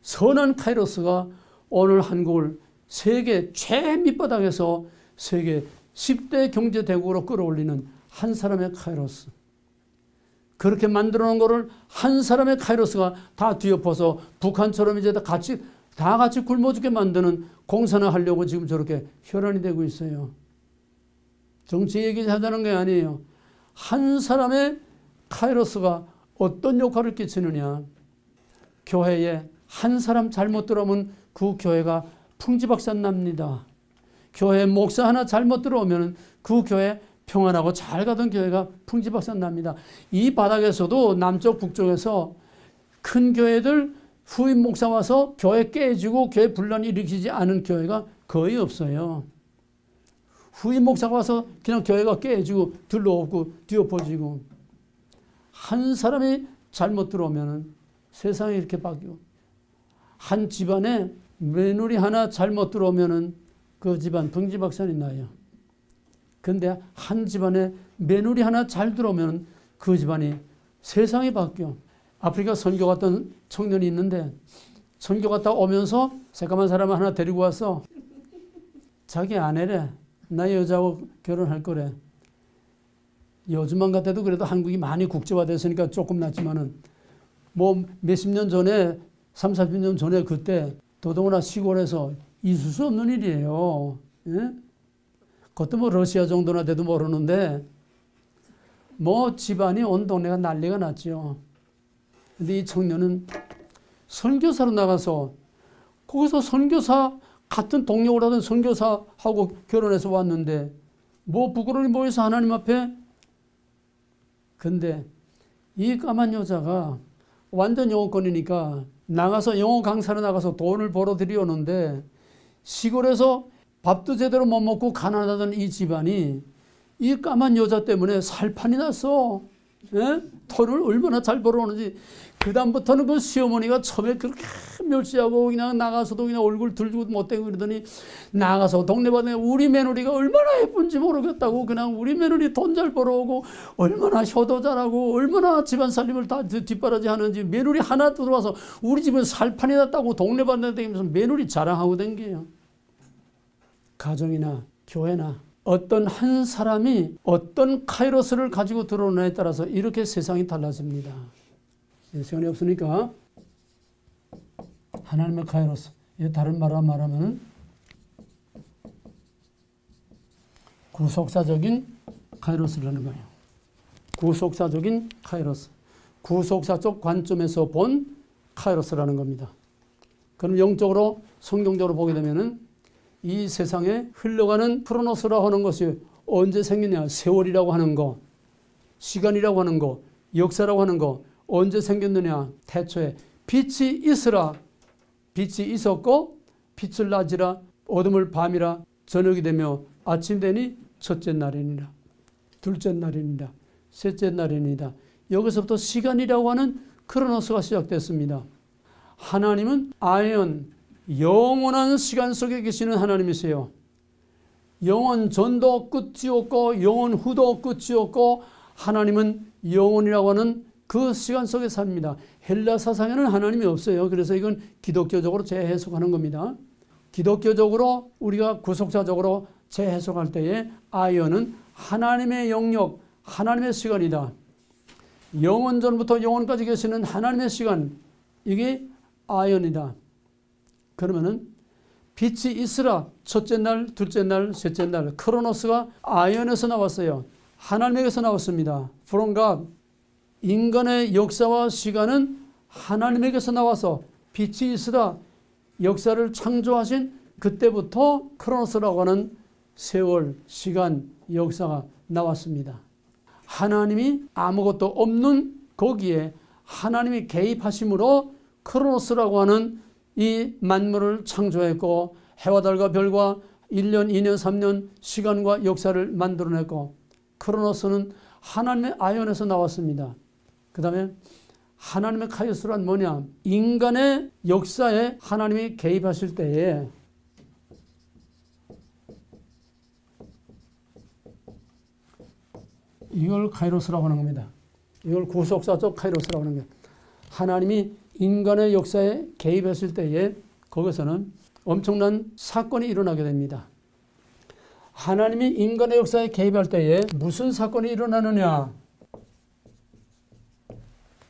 선한 카이로스가 오늘 한국을 세계 최밑바닥에서 세계 10대 경제 대국으로 끌어올리는 한 사람의 카이로스. 그렇게 만들어 놓은 거를 한 사람의 카이로스가 다 뒤엎어서 북한처럼 이제 다 같이 굶어 죽게 만드는 공산화 하려고 지금 저렇게 혈안이 되고 있어요. 정치 얘기하자는 게 아니에요. 한 사람의 카이로스가 어떤 역할을 끼치느냐. 교회에 한 사람 잘못 들어오면 그 교회가 풍지박산 납니다. 교회 목사 하나 잘못 들어오면 그 교회 평안하고 잘 가던 교회가 풍지박산 납니다. 이 바닥에서도 남쪽 북쪽에서 큰 교회들 후임 목사 와서 교회 깨지고 교회 분란이 일으키지 않은 교회가 거의 없어요. 후임 목사가 와서 그냥 교회가 깨지고 들러오고 뒤엎어지고. 한 사람이 잘못 들어오면 세상이 이렇게 바뀌고, 한 집안에 며느리 하나 잘못 들어오면 그 집안 풍지박산이 나요. 그런데 한 집안에 며느리 하나 잘 들어오면 그 집안이 세상이 바뀌어. 아프리카 선교 갔던 청년이 있는데 선교 갔다 오면서 새까만 사람 하나 데리고 와서 자기 아내래. 나 여자하고 결혼할 거래. 요즘만 같아도 그래도 한국이 많이 국제화됐으니까 조금 낫지만은 뭐 몇십 년 전에 3, 40년 전에 그때 더더구나 시골에서 있을 수 없는 일이에요. 예? 그것도 뭐 러시아 정도나 돼도 모르는데 뭐 집안이 온 동네가 난리가 났죠. 근데 이 청년은 선교사로 나가서 거기서 선교사 같은 동력을 하던 선교사하고 결혼해서 왔는데 뭐 부끄러움이 모여서 하나님 앞에. 근데 이 까만 여자가 완전 영어권이니까 나가서 영어 강사로 나가서 돈을 벌어 들여오는데 시골에서 밥도 제대로 못 먹고 가난하던 이 집안이 이 까만 여자 때문에 살판이 났어. 예? 돈을 얼마나 잘 벌어오는지. 그 다음부터는 그 시어머니가 처음에 그렇게 멸시하고 그냥 나가서도 그냥 얼굴 들고 못대고 그러더니 나가서 동네바닥에 우리 며느리가 얼마나 예쁜지 모르겠다고 그냥 우리 며느리 돈 잘 벌어오고 얼마나 효도 잘하고 얼마나 집안 살림을 다 뒷바라지 하는지 며느리 하나 들어와서 우리 집은 살판이 났다고 동네바닥에 다니면서 며느리 자랑하고 댕겨요. 가정이나 교회나 어떤 한 사람이 어떤 카이로스를 가지고 들어오느냐에 따라서 이렇게 세상이 달라집니다. 시간이 없으니까 하나님의 카이로스, 다른 말로 말하면 구속사적인 카이로스라는 거예요. 구속사적인 카이로스, 구속사적 관점에서 본 카이로스라는 겁니다. 그럼 영적으로 성경적으로 보게 되면은 이 세상에 흘러가는 크로노스라고 하는 것이 언제 생기냐? 세월이라고 하는 거, 시간이라고 하는 거, 역사라고 하는 거 언제 생겼느냐? 태초에 빛이 있으라. 빛이 있었고 빛을 낮이라 어둠을 밤이라 저녁이 되며 아침 되니 첫째 날이니라. 둘째 날이니라. 셋째 날이니라. 여기서부터 시간이라고 하는 크로노스가 시작됐습니다. 하나님은 아에온, 영원한 시간 속에 계시는 하나님이세요. 영원 전도 끝이 없고 영원 후도 끝이 없고 하나님은 영원이라고 하는 그 시간 속에 삽니다. 헬라 사상에는 하나님이 없어요. 그래서 이건 기독교적으로 재해석하는 겁니다. 기독교적으로 우리가 구속사적으로 재해석할 때에 아이언은 하나님의 영역, 하나님의 시간이다. 영원 전부터 영원까지 계시는 하나님의 시간, 이게 아이언이다. 그러면은 빛이 있으라. 첫째 날, 둘째 날, 셋째 날. 크로노스가 아이언에서 나왔어요. 하나님에게서 나왔습니다. From God. 인간의 역사와 시간은 하나님에게서 나와서 빛이 있으라. 역사를 창조하신 그때부터 크로노스라고 하는 세월, 시간, 역사가 나왔습니다. 하나님이 아무것도 없는 거기에 하나님이 개입하심으로 크로노스라고 하는 이 만물을 창조했고 해와 달과 별과 1년, 2년, 3년 시간과 역사를 만들어냈고 크로노스는 하나님의 아이언에서 나왔습니다. 그 다음에 하나님의 카이오스란 뭐냐? 인간의 역사에 하나님이 개입하실 때에 이걸 카이로스라고 하는 겁니다. 이걸 구속사적 카이로스라고 하는 거예요. 하나님이 인간의 역사에 개입했을 때에 거기서는 엄청난 사건이 일어나게 됩니다. 하나님이 인간의 역사에 개입할 때에 무슨 사건이 일어나느냐?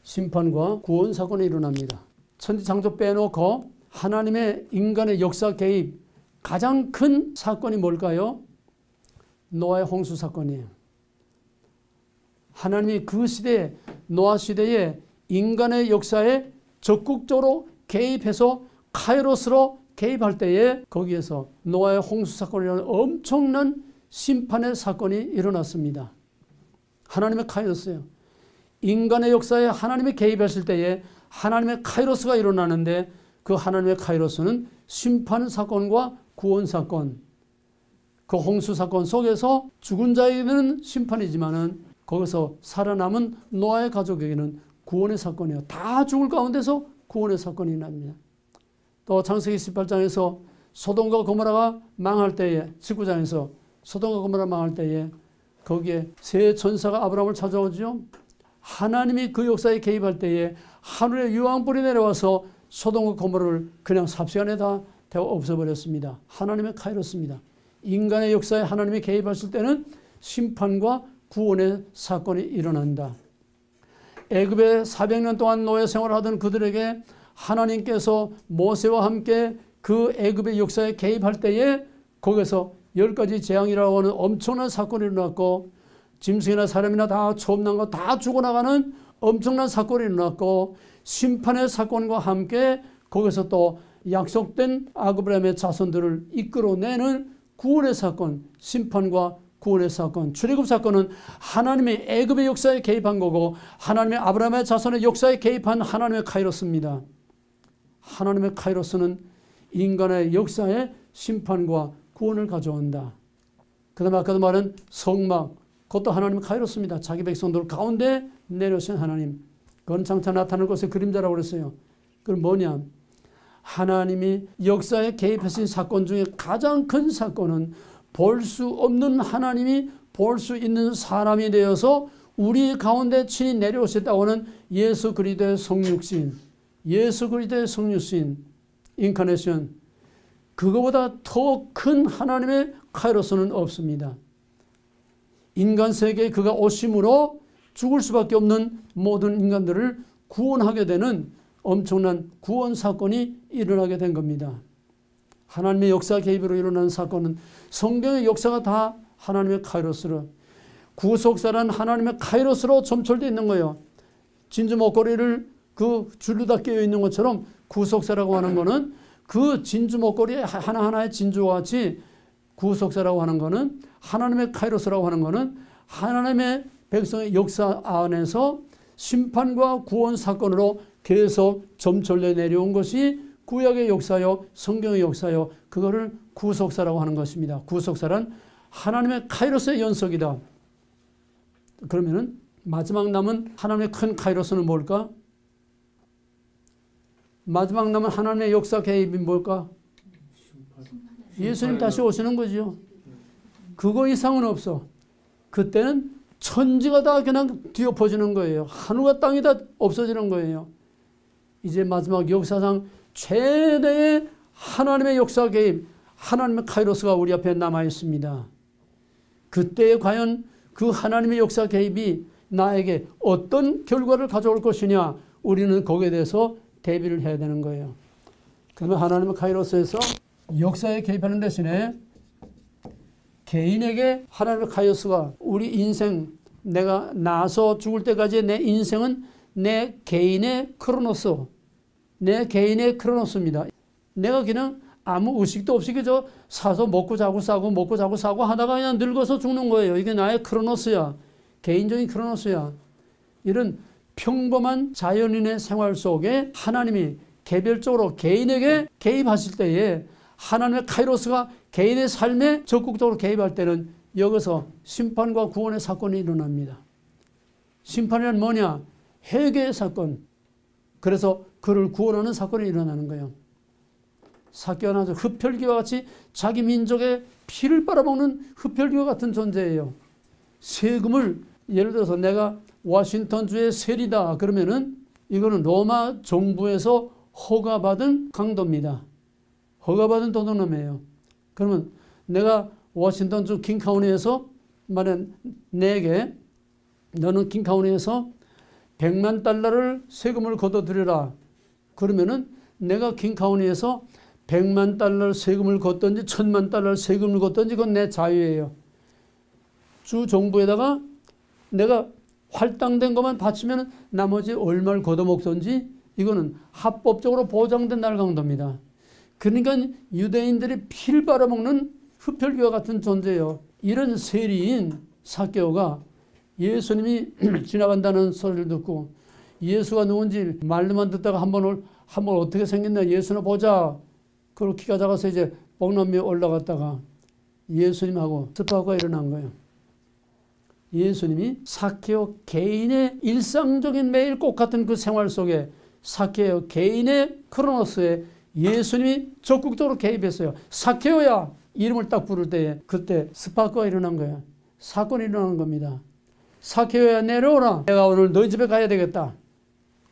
심판과 구원 사건이 일어납니다. 천지창조 빼놓고 하나님의 인간의 역사 개입 가장 큰 사건이 뭘까요? 노아의 홍수 사건이에요. 하나님이 그 시대에 노아 시대에 인간의 역사에 적극적으로 개입해서 카이로스로 개입할 때에 거기에서 노아의 홍수 사건이라는 엄청난 심판의 사건이 일어났습니다. 하나님의 카이로스예요. 인간의 역사에 하나님이 개입했을 때에 하나님의 카이로스가 일어나는데 그 하나님의 카이로스는 심판 사건과 구원 사건, 그 홍수 사건 속에서 죽은 자에게는 심판이지만은 거기서 살아남은 노아의 가족에게는 구원의 사건이에요. 다 죽을 가운데서 구원의 사건이 납니다. 또 창세기 18장에서 소돔과 고모라가 망할 때에 19장에서 소돔과 고모라 망할 때에 거기에 세 천사가 아브라함을 찾아오죠. 하나님이 그 역사에 개입할 때에 하늘의 유황불이 내려와서 소돔과 고모라를 그냥 삽시간에 다 없애버렸습니다. 하나님의 카이로스입니다. 인간의 역사에 하나님이 개입하실 때는 심판과 구원의 사건이 일어난다. 애굽에 400년 동안 노예 생활을 하던 그들에게 하나님께서 모세와 함께 그 애굽의 역사에 개입할 때에 거기서 10가지 재앙이라고 하는 엄청난 사건이 일어났고 짐승이나 사람이나 다 처음 거 다 죽어나가는 엄청난 사건이 일어났고 심판의 사건과 함께 거기서 또 약속된 아브라함의 자손들을 이끌어내는 구원의 사건, 심판과 구원의 사건, 출애굽 사건은 하나님의 애굽의 역사에 개입한 거고 하나님의 아브라함의 자손의 역사에 개입한 하나님의 카이로스입니다. 하나님의 카이로스는 인간의 역사에 심판과 구원을 가져온다. 그 다음에 아까도 말한 성막, 그것도 하나님의 카이로스입니다. 자기 백성들 가운데 내려오신 하나님. 그건 장차 나타날 것의 그림자라고 그랬어요. 그건 뭐냐? 하나님이 역사에 개입하신 사건 중에 가장 큰 사건은 볼 수 없는 하나님이 볼 수 있는 사람이 되어서 우리 가운데 친히 내려오셨다고 하는 예수 그리스도의 성육신, 예수 그리스도의 성육신, 인카네이션. 그거보다 더 큰 하나님의 카이로스는 없습니다. 인간 세계에 그가 오심으로 죽을 수밖에 없는 모든 인간들을 구원하게 되는 엄청난 구원 사건이 일어나게 된 겁니다. 하나님의 역사 개입으로 일어나는 사건은 성경의 역사가 다 하나님의 카이로스로, 구속사란 하나님의 카이로스로 점철되어 있는 거예요. 진주 목걸이를 그 줄로 다 끼어 있는 것처럼 구속사라고 하는 거는 그 진주 목걸이 하나하나의 진주와 같이 구속사라고 하는 것은 하나님의 카이로스라고 하는 것은 하나님의 백성의 역사 안에서 심판과 구원 사건으로 계속 점철려 내려온 것이 구약의 역사요 성경의 역사요 그거를 구속사라고 하는 것입니다. 구속사란 하나님의 카이로스의 연속이다. 그러면은 마지막 남은 하나님의 큰 카이로스는 뭘까? 마지막 남은 하나님의 역사 개입이 뭘까? 예수님 다시 오시는 거죠. 그거 이상은 없어. 그때는 천지가 다 그냥 뒤엎어지는 거예요. 하늘과 땅이 다 없어지는 거예요. 이제 마지막 역사상 최대의 하나님의 역사 개입, 하나님의 카이로스가 우리 앞에 남아 있습니다. 그때 과연 그 하나님의 역사 개입이 나에게 어떤 결과를 가져올 것이냐, 우리는 거기에 대해서 대비를 해야 되는 거예요. 그러면 하나님의 카이로스에서 역사에 개입하는 대신에 개인에게 하나님의 카이로스가 우리 인생, 내가 나서 죽을 때까지 내 인생은 내 개인의 크로노스, 내 개인의 크로노스입니다. 내가 그냥 아무 의식도 없이 그저 사서 먹고 자고 싸고 먹고 자고 싸고 하다가 그냥 늙어서 죽는 거예요. 이게 나의 크로노스야. 개인적인 크로노스야. 이런 평범한 자연인의 생활 속에 하나님이 개별적으로 개인에게 개입하실 때에 하나님의 카이로스가 개인의 삶에 적극적으로 개입할 때는 여기서 심판과 구원의 사건이 일어납니다. 심판이란 뭐냐? 회개의 사건. 그래서 그를 구원하는 사건이 일어나는 거예요. 삭개오는 아주 흡혈귀와 같이 자기 민족의 피를 빨아먹는 흡혈귀와 같은 존재예요. 세금을 예를 들어서 내가 워싱턴주의 세리다 그러면은 이거는 로마 정부에서 허가받은 강도입니다. 허가받은 도둑놈이에요. 그러면 내가 워싱턴주 킹카운티에서 만약 내게 너는 킹카운티에서 100만 달러를 세금을 걷어들여라. 그러면은 내가 킹카운티에서 100만 달러 세금을 걷든지 1000만 달러 세금을 걷든지 그건 내 자유예요. 주 정부에다가 내가 할당된 것만 바치면 나머지 얼마를 걷어먹든지 이거는 합법적으로 보장된 날강도입니다. 그러니까 유대인들이 피를 빨아먹는 흡혈귀와 같은 존재예요. 이런 세리인 삭개오가 예수님이 지나간다는 소리를 듣고 예수가 누군지 말로만 듣다가 한번 어떻게 생겼나 예수나 보자. 그리고 키가 작아서 이제 뽕남 위에 올라갔다가 예수님하고 스파가 일어난 거예요. 예수님이 삭개오 개인의 일상적인 매일 꽃 같은 그 생활 속에 삭개오 개인의 크로노스에 예수님이 적극적으로 개입했어요. 삭개오야 이름을 딱 부를 때에 그때 스파크가 일어난 거예요. 사건이 일어난 겁니다. 삭개오야 내려오라. 내가 오늘 너희 집에 가야 되겠다.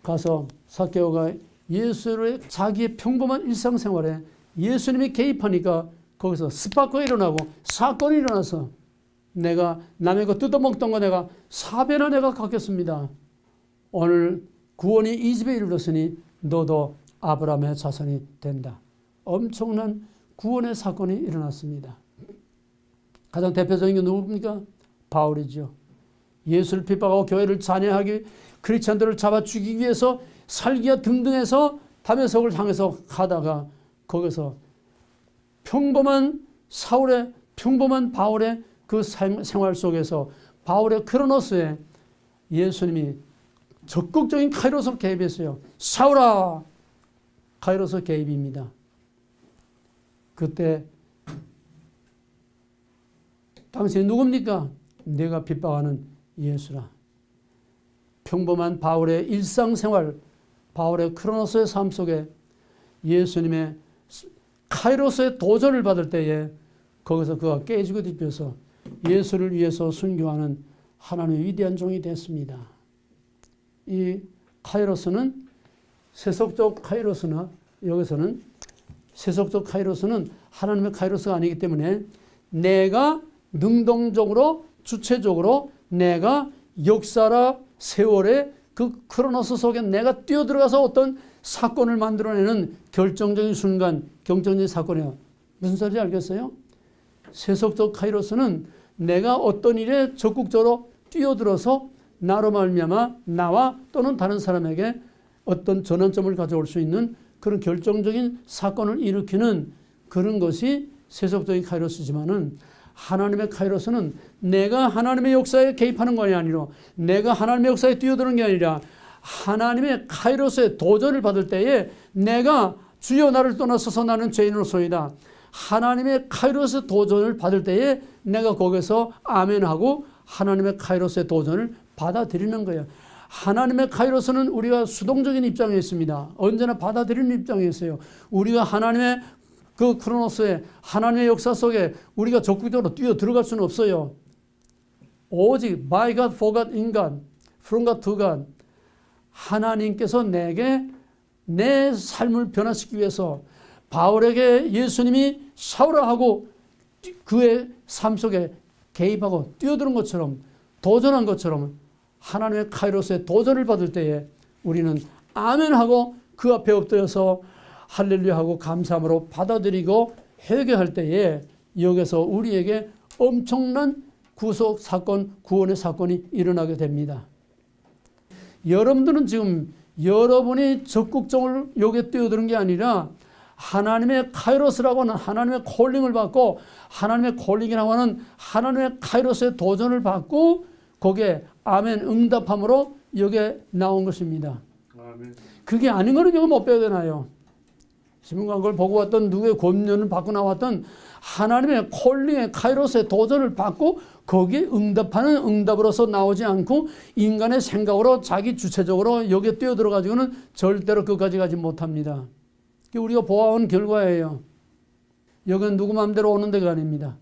가서 삭개오가 예수의 자기의 평범한 일상생활에 예수님이 개입하니까 거기서 스파크가 일어나고 사건이 일어나서 내가 남의 거 뜯어먹던 거 내가 4배나 내가 갚겠습니다. 오늘 구원이 이 집에 이르렀으니 너도 아브라함의 자손이 된다. 엄청난 구원의 사건이 일어났습니다. 가장 대표적인 게 누굽니까? 바울이죠. 예수를 핍박하고 교회를 잔해하기 크리스찬들을 잡아 죽이기 위해서 살기가 등등해서 다메섹을 향해서 가다가 거기서 평범한 사울의 평범한 바울의 그 생활 속에서 바울의 크로노스에 예수님이 적극적인 카이로스로 개입했어요. 사울아! 카이로스 개입입니다. 그때 당신이 누굽니까? 내가 핍박하는 예수라. 평범한 바울의 일상생활, 바울의 크로노스의 삶 속에 예수님의 카이로스의 도전을 받을 때에 거기서 그가 깨지고 뒤집혀서 예수를 위해서 순교하는 하나님의 위대한 종이 됐습니다. 이 카이로스는 세속적 카이로스나 여기서는 세속적 카이로스는 하나님의 카이로스가 아니기 때문에 내가 능동적으로 주체적으로 내가 역사라 세월의 그 크로노스 속에 내가 뛰어들어가서 어떤 사건을 만들어내는 결정적인 순간, 결정적인 사건이에요. 무슨 소리인지 알겠어요? 세속적 카이로스는 내가 어떤 일에 적극적으로 뛰어들어서 나로 말미암아 나와 또는 다른 사람에게 어떤 전환점을 가져올 수 있는 그런 결정적인 사건을 일으키는 그런 것이 세속적인 카이로스지만은 하나님의 카이로스는 내가 하나님의 역사에 개입하는 것이 아니라 내가 하나님의 역사에 뛰어드는 게 아니라 하나님의 카이로스의 도전을 받을 때에 내가 주여 나를 떠나서서 나는 죄인으로소이다. 하나님의 카이로스 도전을 받을 때에 내가 거기서 아멘하고 하나님의 카이로스의 도전을 받아들이는 거예요. 하나님의 카이로스는 우리가 수동적인 입장에 있습니다. 언제나 받아들이는 입장에 있어요. 우리가 하나님의 그 크로노스의 하나님의 역사 속에 우리가 적극적으로 뛰어 들어갈 수는 없어요. 오직 by God, for God, in God, from God to God. 하나님께서 내게 내 삶을 변화시키기 위해서 바울에게 예수님이 사울아 하고 그의 삶 속에 개입하고 뛰어드는 것처럼 도전한 것처럼 하나님의 카이로스의 도전을 받을 때에 우리는 아멘하고 그 앞에 엎드려서 할렐루야 하고 감사함으로 받아들이고 회개할 때에 여기서 우리에게 엄청난 구속 사건, 구원의 사건이 일어나게 됩니다. 여러분들은 지금 여러분이 적극적으로 여기에 뛰어드는 게 아니라 하나님의 카이로스라고 하는 하나님의 콜링을 받고 하나님의 콜링이라고 하는 하나님의 카이로스의 도전을 받고 거기에 아멘 응답함으로 여기에 나온 것입니다. 아멘. 그게 아닌 거는 이거 못 배워되나요? 신문광고를 보고 왔던 누구의 권면을 받고 나왔던 하나님의 콜링의 카이로스의 도전을 받고 거기에 응답하는 응답으로서 나오지 않고 인간의 생각으로 자기 주체적으로 여기에 뛰어들어가지고는 절대로 끝까지 가지 못합니다. 우리가 보아온 결과예요. 여기는 누구 마음대로 오는 데가 아닙니다.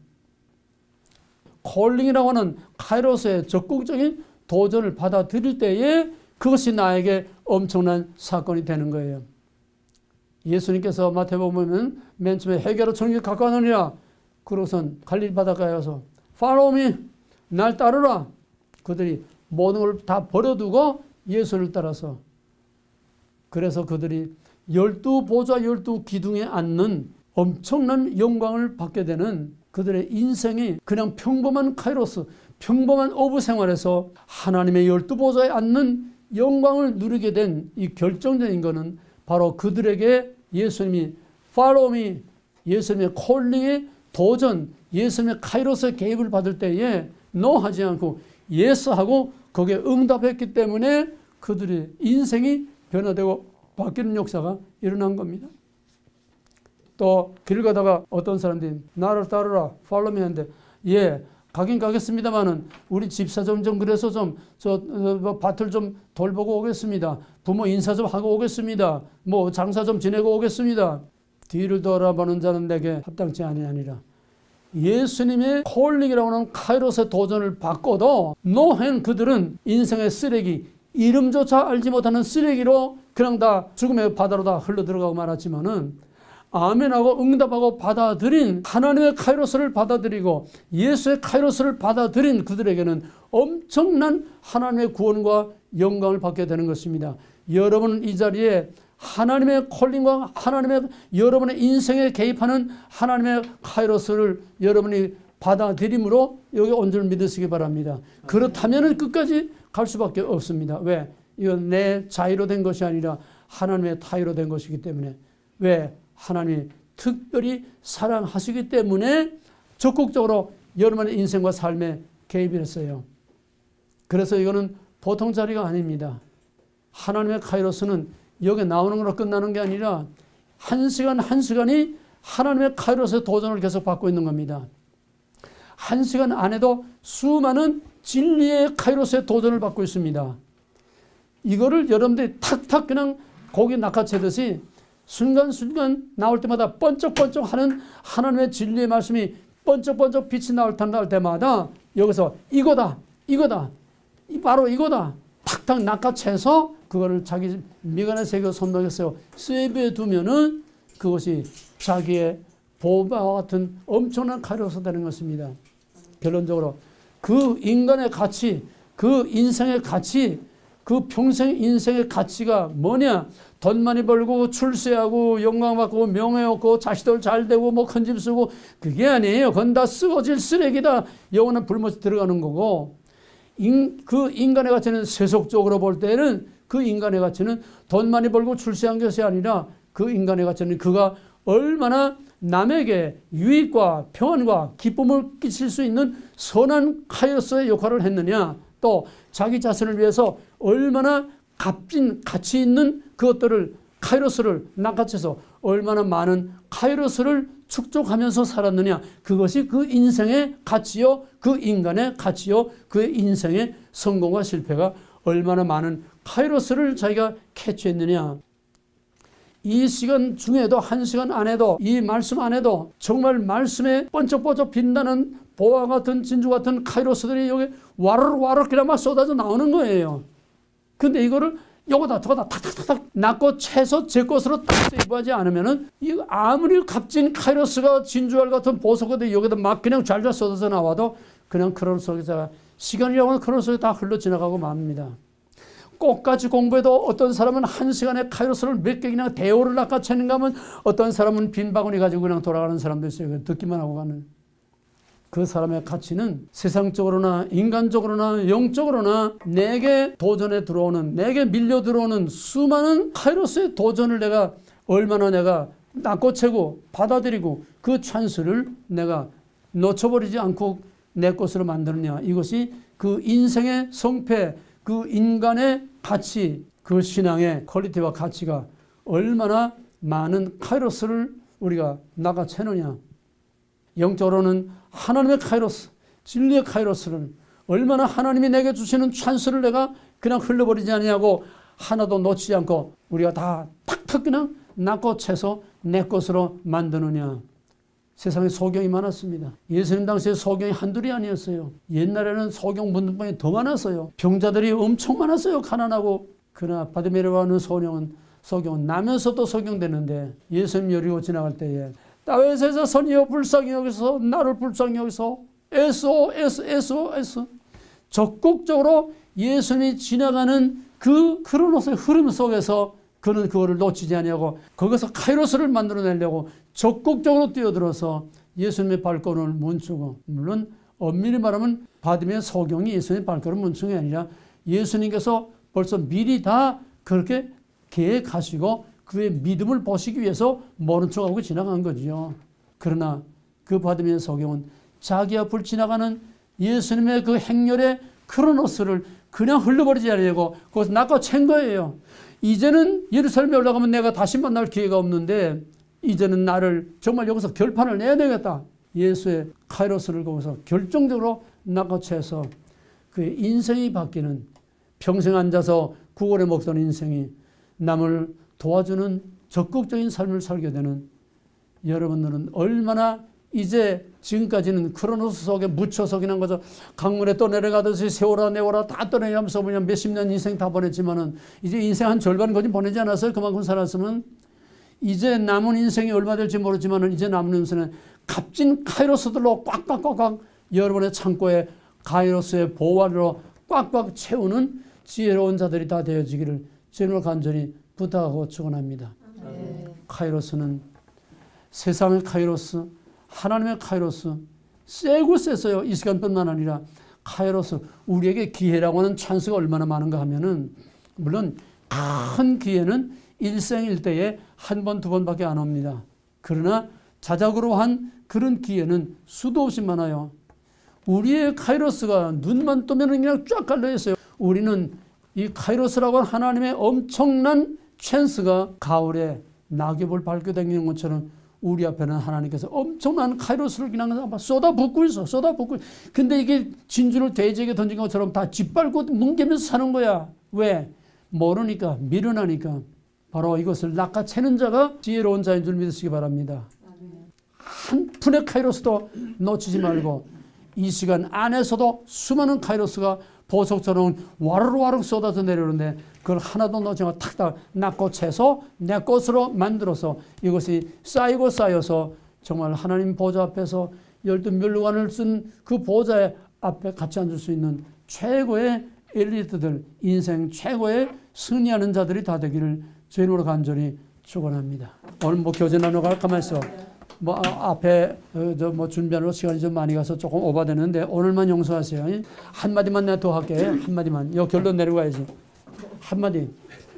콜링이라고 하는 카이로스의 적극적인 도전을 받아들일 때에 그것이 나에게 엄청난 사건이 되는 거예요. 예수님께서 마태복음 보면 맨 처음에 회개로 천국에 가까워하느니라 그러고선 갈릴리 바닷가에 와서 Follow me, 날 따르라. 그들이 모든 걸 다 버려두고 예수를 따라서 그래서 그들이 12보좌 12기둥에 앉는 엄청난 영광을 받게 되는 그들의 인생이 그냥 평범한 카이로스, 평범한 어부 생활에서 하나님의 12보좌에 앉는 영광을 누리게 된 이 결정적인 것은 바로 그들에게 예수님이 Follow me, 예수님의 콜링의 도전, 예수님의 카이로스의 개입을 받을 때에 No 하지 않고 Yes 하고 거기에 응답했기 때문에 그들의 인생이 변화되고 바뀌는 역사가 일어난 겁니다. 또 길 가다가 어떤 사람들이 나를 따르라 Follow me 하는데 예 가긴 가겠습니다만은 우리 집사 좀 그래서 좀 밭을 좀 돌보고 오겠습니다. 부모 인사 좀 하고 오겠습니다. 뭐 장사 좀 지내고 오겠습니다. 뒤를 돌아보는 자는 내게 합당치 아니하니라. 예수님의 콜링이라고 하는 카이로스의 도전을 받고도 노hen 그들은 인생의 쓰레기, 이름조차 알지 못하는 쓰레기로 그냥 다 죽음의 바다로 다 흘러들어가고 말았지만은 아멘하고 응답하고 받아들인 하나님의 카이로스를 받아들이고 예수의 카이로스를 받아들인 그들에게는 엄청난 하나님의 구원과 영광을 받게 되는 것입니다. 여러분은 이 자리에 하나님의 콜링과 하나님의 여러분의 인생에 개입하는 하나님의 카이로스를 여러분이 받아들임으로 여기 온 줄 믿으시기 바랍니다. 그렇다면 끝까지 갈 수밖에 없습니다. 왜? 이건 내 자유로 된 것이 아니라 하나님의 타유로 된 것이기 때문에. 왜? 하나님이 특별히 사랑하시기 때문에 적극적으로 여러분의 인생과 삶에 개입을 했어요. 그래서 이거는 보통 자리가 아닙니다. 하나님의 카이로스는 여기 나오는 걸로 끝나는 게 아니라 한 시간 한 시간이 하나님의 카이로스의 도전을 계속 받고 있는 겁니다. 한 시간 안에도 수많은 진리의 카이로스의 도전을 받고 있습니다. 이거를 여러분들이 탁탁 그냥 고기 낚아채듯이 순간순간 나올 때마다 번쩍번쩍 하는 하나님의 진리의 말씀이 번쩍번쩍 빛이 나올 때마다 여기서 이거다, 바로 이거다. 탁탁 낚아채서 그거를 자기 미간에 새겨 손목에서 세이브해 두면은 그것이 자기의 보호와 같은 엄청난 카이로스 되는 것입니다. 결론적으로 그 인간의 가치, 그 인생의 가치, 그 평생 인생의 가치가 뭐냐? 돈 많이 벌고 출세하고 영광받고 명예 얻고 자식들 잘 되고 뭐 큰 집 쓰고 그게 아니에요. 그건 다 쓰러질 쓰레기다. 영원한 불못이 들어가는 거고 그 인간의 가치는 세속적으로 볼 때는 그 인간의 가치는 돈 많이 벌고 출세한 것이 아니라 그 인간의 가치는 그가 얼마나 남에게 유익과 평안과 기쁨을 끼칠 수 있는 선한 카이로스의 역할을 했느냐, 또 자기 자신을 위해서 얼마나 값진 가치 있는 그것들을 카이로스를 낚아채서 얼마나 많은 카이로스를 축적하면서 살았느냐, 그것이 그 인생의 가치요, 그 인간의 가치요, 그의 인생의 성공과 실패가 얼마나 많은 카이로스를 자기가 캐치했느냐. 이 시간 중에도, 한 시간 안에도, 이 말씀 안에도 정말 말씀에 번쩍번쩍 빛나는 보화 같은 진주 같은 카이로스들이 여기 와르르 그냥 막 쏟아져 나오는 거예요. 근데 이거를 요거다 저거다 탁탁탁탁 낚고 채서 제 것으로 딱 세이브하지 않으면은 이 아무리 값진 카이로스가 진주알 같은 보석이 여기다 막 그냥 잘잘 쏟아져 나와도 그냥 크론 속에서 시간이라고 하는 크론 속에 다 흘러 지나가고 맙니다. 꽃까지 공부해도 어떤 사람은 한 시간에 카이로스를 몇 개나 대오를 낚아채는가 하면 어떤 사람은 빈 바구니 가지고 그냥 돌아가는 사람도 있어요. 듣기만 하고 가는. 그 사람의 가치는 세상적으로나 인간적으로나 영적으로나 내게 도전에 들어오는, 내게 밀려 들어오는 수많은 카이로스의 도전을 내가 얼마나 내가 낚아채고 받아들이고 그 찬스를 내가 놓쳐버리지 않고 내 것으로 만드느냐. 이것이 그 인생의 성패, 그 인간의 가치, 그 신앙의 퀄리티와 가치가 얼마나 많은 카이로스를 우리가 낚아채느냐. 영적으로는 하나님의 카이로스, 진리의 카이로스를 얼마나 하나님이 내게 주시는 찬스를 내가 그냥 흘려버리지 않냐고 하나도 놓치지 않고 우리가 다 탁탁 그냥 낚아채서 내 것으로 만드느냐. 세상에 소경이 많았습니다. 예수님 당시에 소경이 한둘이 아니었어요. 옛날에는 소경 문둥병이 더 많았어요. 병자들이 엄청 많았어요. 가난하고. 그러나 바디메르라고 하는 소경은 나면서도 소경되는데 예수님 여리고 지나갈 때에 다윗에서 선이여 불쌍히 여기서 나를 불쌍히 여기서 SOS 적극적으로 예수님이 지나가는 그 크로노스의 흐름 속에서 그는 그거를 놓치지 않냐고 거기서 카이로스를 만들어내려고 적극적으로 뛰어들어서 예수님의 발걸음을 멈추고, 물론 엄밀히 말하면 바디메의 소경이 예수님의 발걸음 멈춘 게 아니라 예수님께서 벌써 미리 다 그렇게 계획하시고 그의 믿음을 보시기 위해서 모른 척하고 지나간 거죠. 그러나 그 바디메의 소경은 자기 앞을 지나가는 예수님의 그 행렬의 크로노스를 그냥 흘려버리지 않으려고 거기서 낚아챈 거예요. 이제는 예루살렘에 올라가면 내가 다시 만날 기회가 없는데 이제는 나를 정말 여기서 결판을 내야 되겠다. 예수의 카이로스를 거기서 결정적으로 낚아채서 그의 인생이 바뀌는, 평생 앉아서 구걸에 먹던 인생이 남을 도와주는 적극적인 삶을 살게 되는 여러분들은 얼마나 이제 지금까지는 크로노스 속에 묻혀서 그냥 거죠. 강물에 떠내려가듯이 세월아 내월아 다 떠내려가면서 그냥 몇십 년 인생 다 보냈지만은 이제 인생 한 절반 거진 보내지 않았어요. 그만큼 살았으면 이제 남은 인생이 얼마 될지 모르지만은 이제 남은 인생은 값진 카이로스들로 꽉꽉꽉꽉 여러분의 창고에 카이로스의 보화로 꽉꽉 채우는 지혜로운 자들이 다 되어지기를 주님을 간절히 부탁하고 축원합니다. 카이로스는 세상의 카이로스, 하나님의 카이로스 세고 셌어요. 이 시간뿐만 아니라 카이로스, 우리에게 기회라고 하는 찬스가 얼마나 많은가 하면은, 물론 큰 기회는 일생일대에 한 번, 두 번밖에 안 옵니다. 그러나 자작으로 한 그런 기회는 수도 없이 많아요. 우리의 카이로스가 눈만 뜨면 그냥 쫙 깔려 있어요. 우리는 이 카이로스라고 하는 하나님의 엄청난 찬스가 가을에 낙엽을 밟고 다니는 것처럼 우리 앞에는 하나님께서 엄청난 카이로스를 그냥 쏟아붓고 있어. 쏟아붓고. 근데 이게 진주를 돼지에게 던진 것처럼 다 짓밟고 뭉개면서 사는 거야. 왜? 모르니까, 미련하니까. 바로 이것을 낚아채는 자가 지혜로운 자인 줄 믿으시기 바랍니다. 한 푼의 카이로스도 놓치지 말고 이 시간 안에서도 수많은 카이로스가 보석처럼 와르르 쏟아져 내려오는데 그걸 하나도 놓지 않고 탁탁 낚아채서 내 것으로 만들어서 이것이 쌓이고 쌓여서 정말 하나님 보좌 앞에서 12면류관을 쓴 그 보좌 앞에 같이 앉을 수 있는 최고의 엘리트들, 인생 최고의 승리하는 자들이 다 되기를 주님으로 간절히 축원합니다. 오늘 뭐 교제 나눠갈 가만 있어. 뭐 앞에 준비하는 시간이 좀 많이 가서 조금 오버되는데 오늘만 용서하세요. 한마디만 내가 더 할게. 한마디만. 요 결론 내려가야지. 한마디.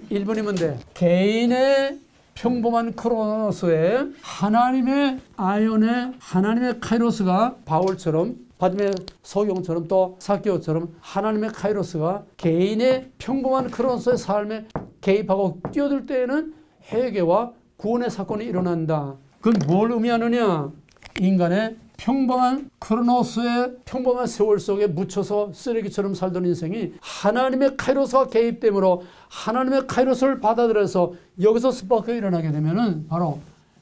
1분이면 돼. 개인의 평범한 크로노스에 하나님의 아이온의 하나님의 카이로스가 바울처럼 바디메 소경처럼 또 사케오처럼 하나님의 카이로스가 개인의 평범한 크로노스의 삶에 개입하고 뛰어들 때에는 회개와 구원의 사건이 일어난다. 그건 뭘 의미하느냐? 인간의 평범한 크로노스의 평범한 세월 속에 묻혀서 쓰레기처럼 살던 인생이 하나님의 카이로스가 개입됨으로 하나님의 카이로스를 받아들여서 여기서 스파크가 일어나게 되면은 바로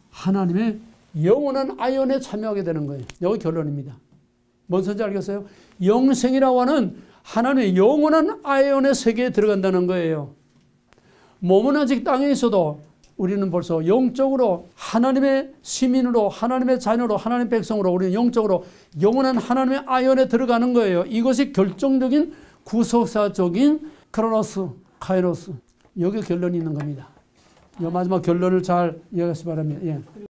하나님의 영원한 아이온에 참여하게 되는 거예요. 여기 결론입니다. 뭔 소리인지 알겠어요? 영생이라고 하는 하나님의 영원한 아이온의 세계에 들어간다는 거예요. 몸은 아직 땅에 있어도 우리는 벌써 영적으로 하나님의 시민으로 하나님의 자녀로 하나님의 백성으로 우리는 영적으로 영원한 하나님의 아이온에 들어가는 거예요. 이것이 결정적인 구속사적인 크로노스, 카이로스. 여기 결론이 있는 겁니다. 이 마지막 결론을 잘 이해하시기 바랍니다. 예.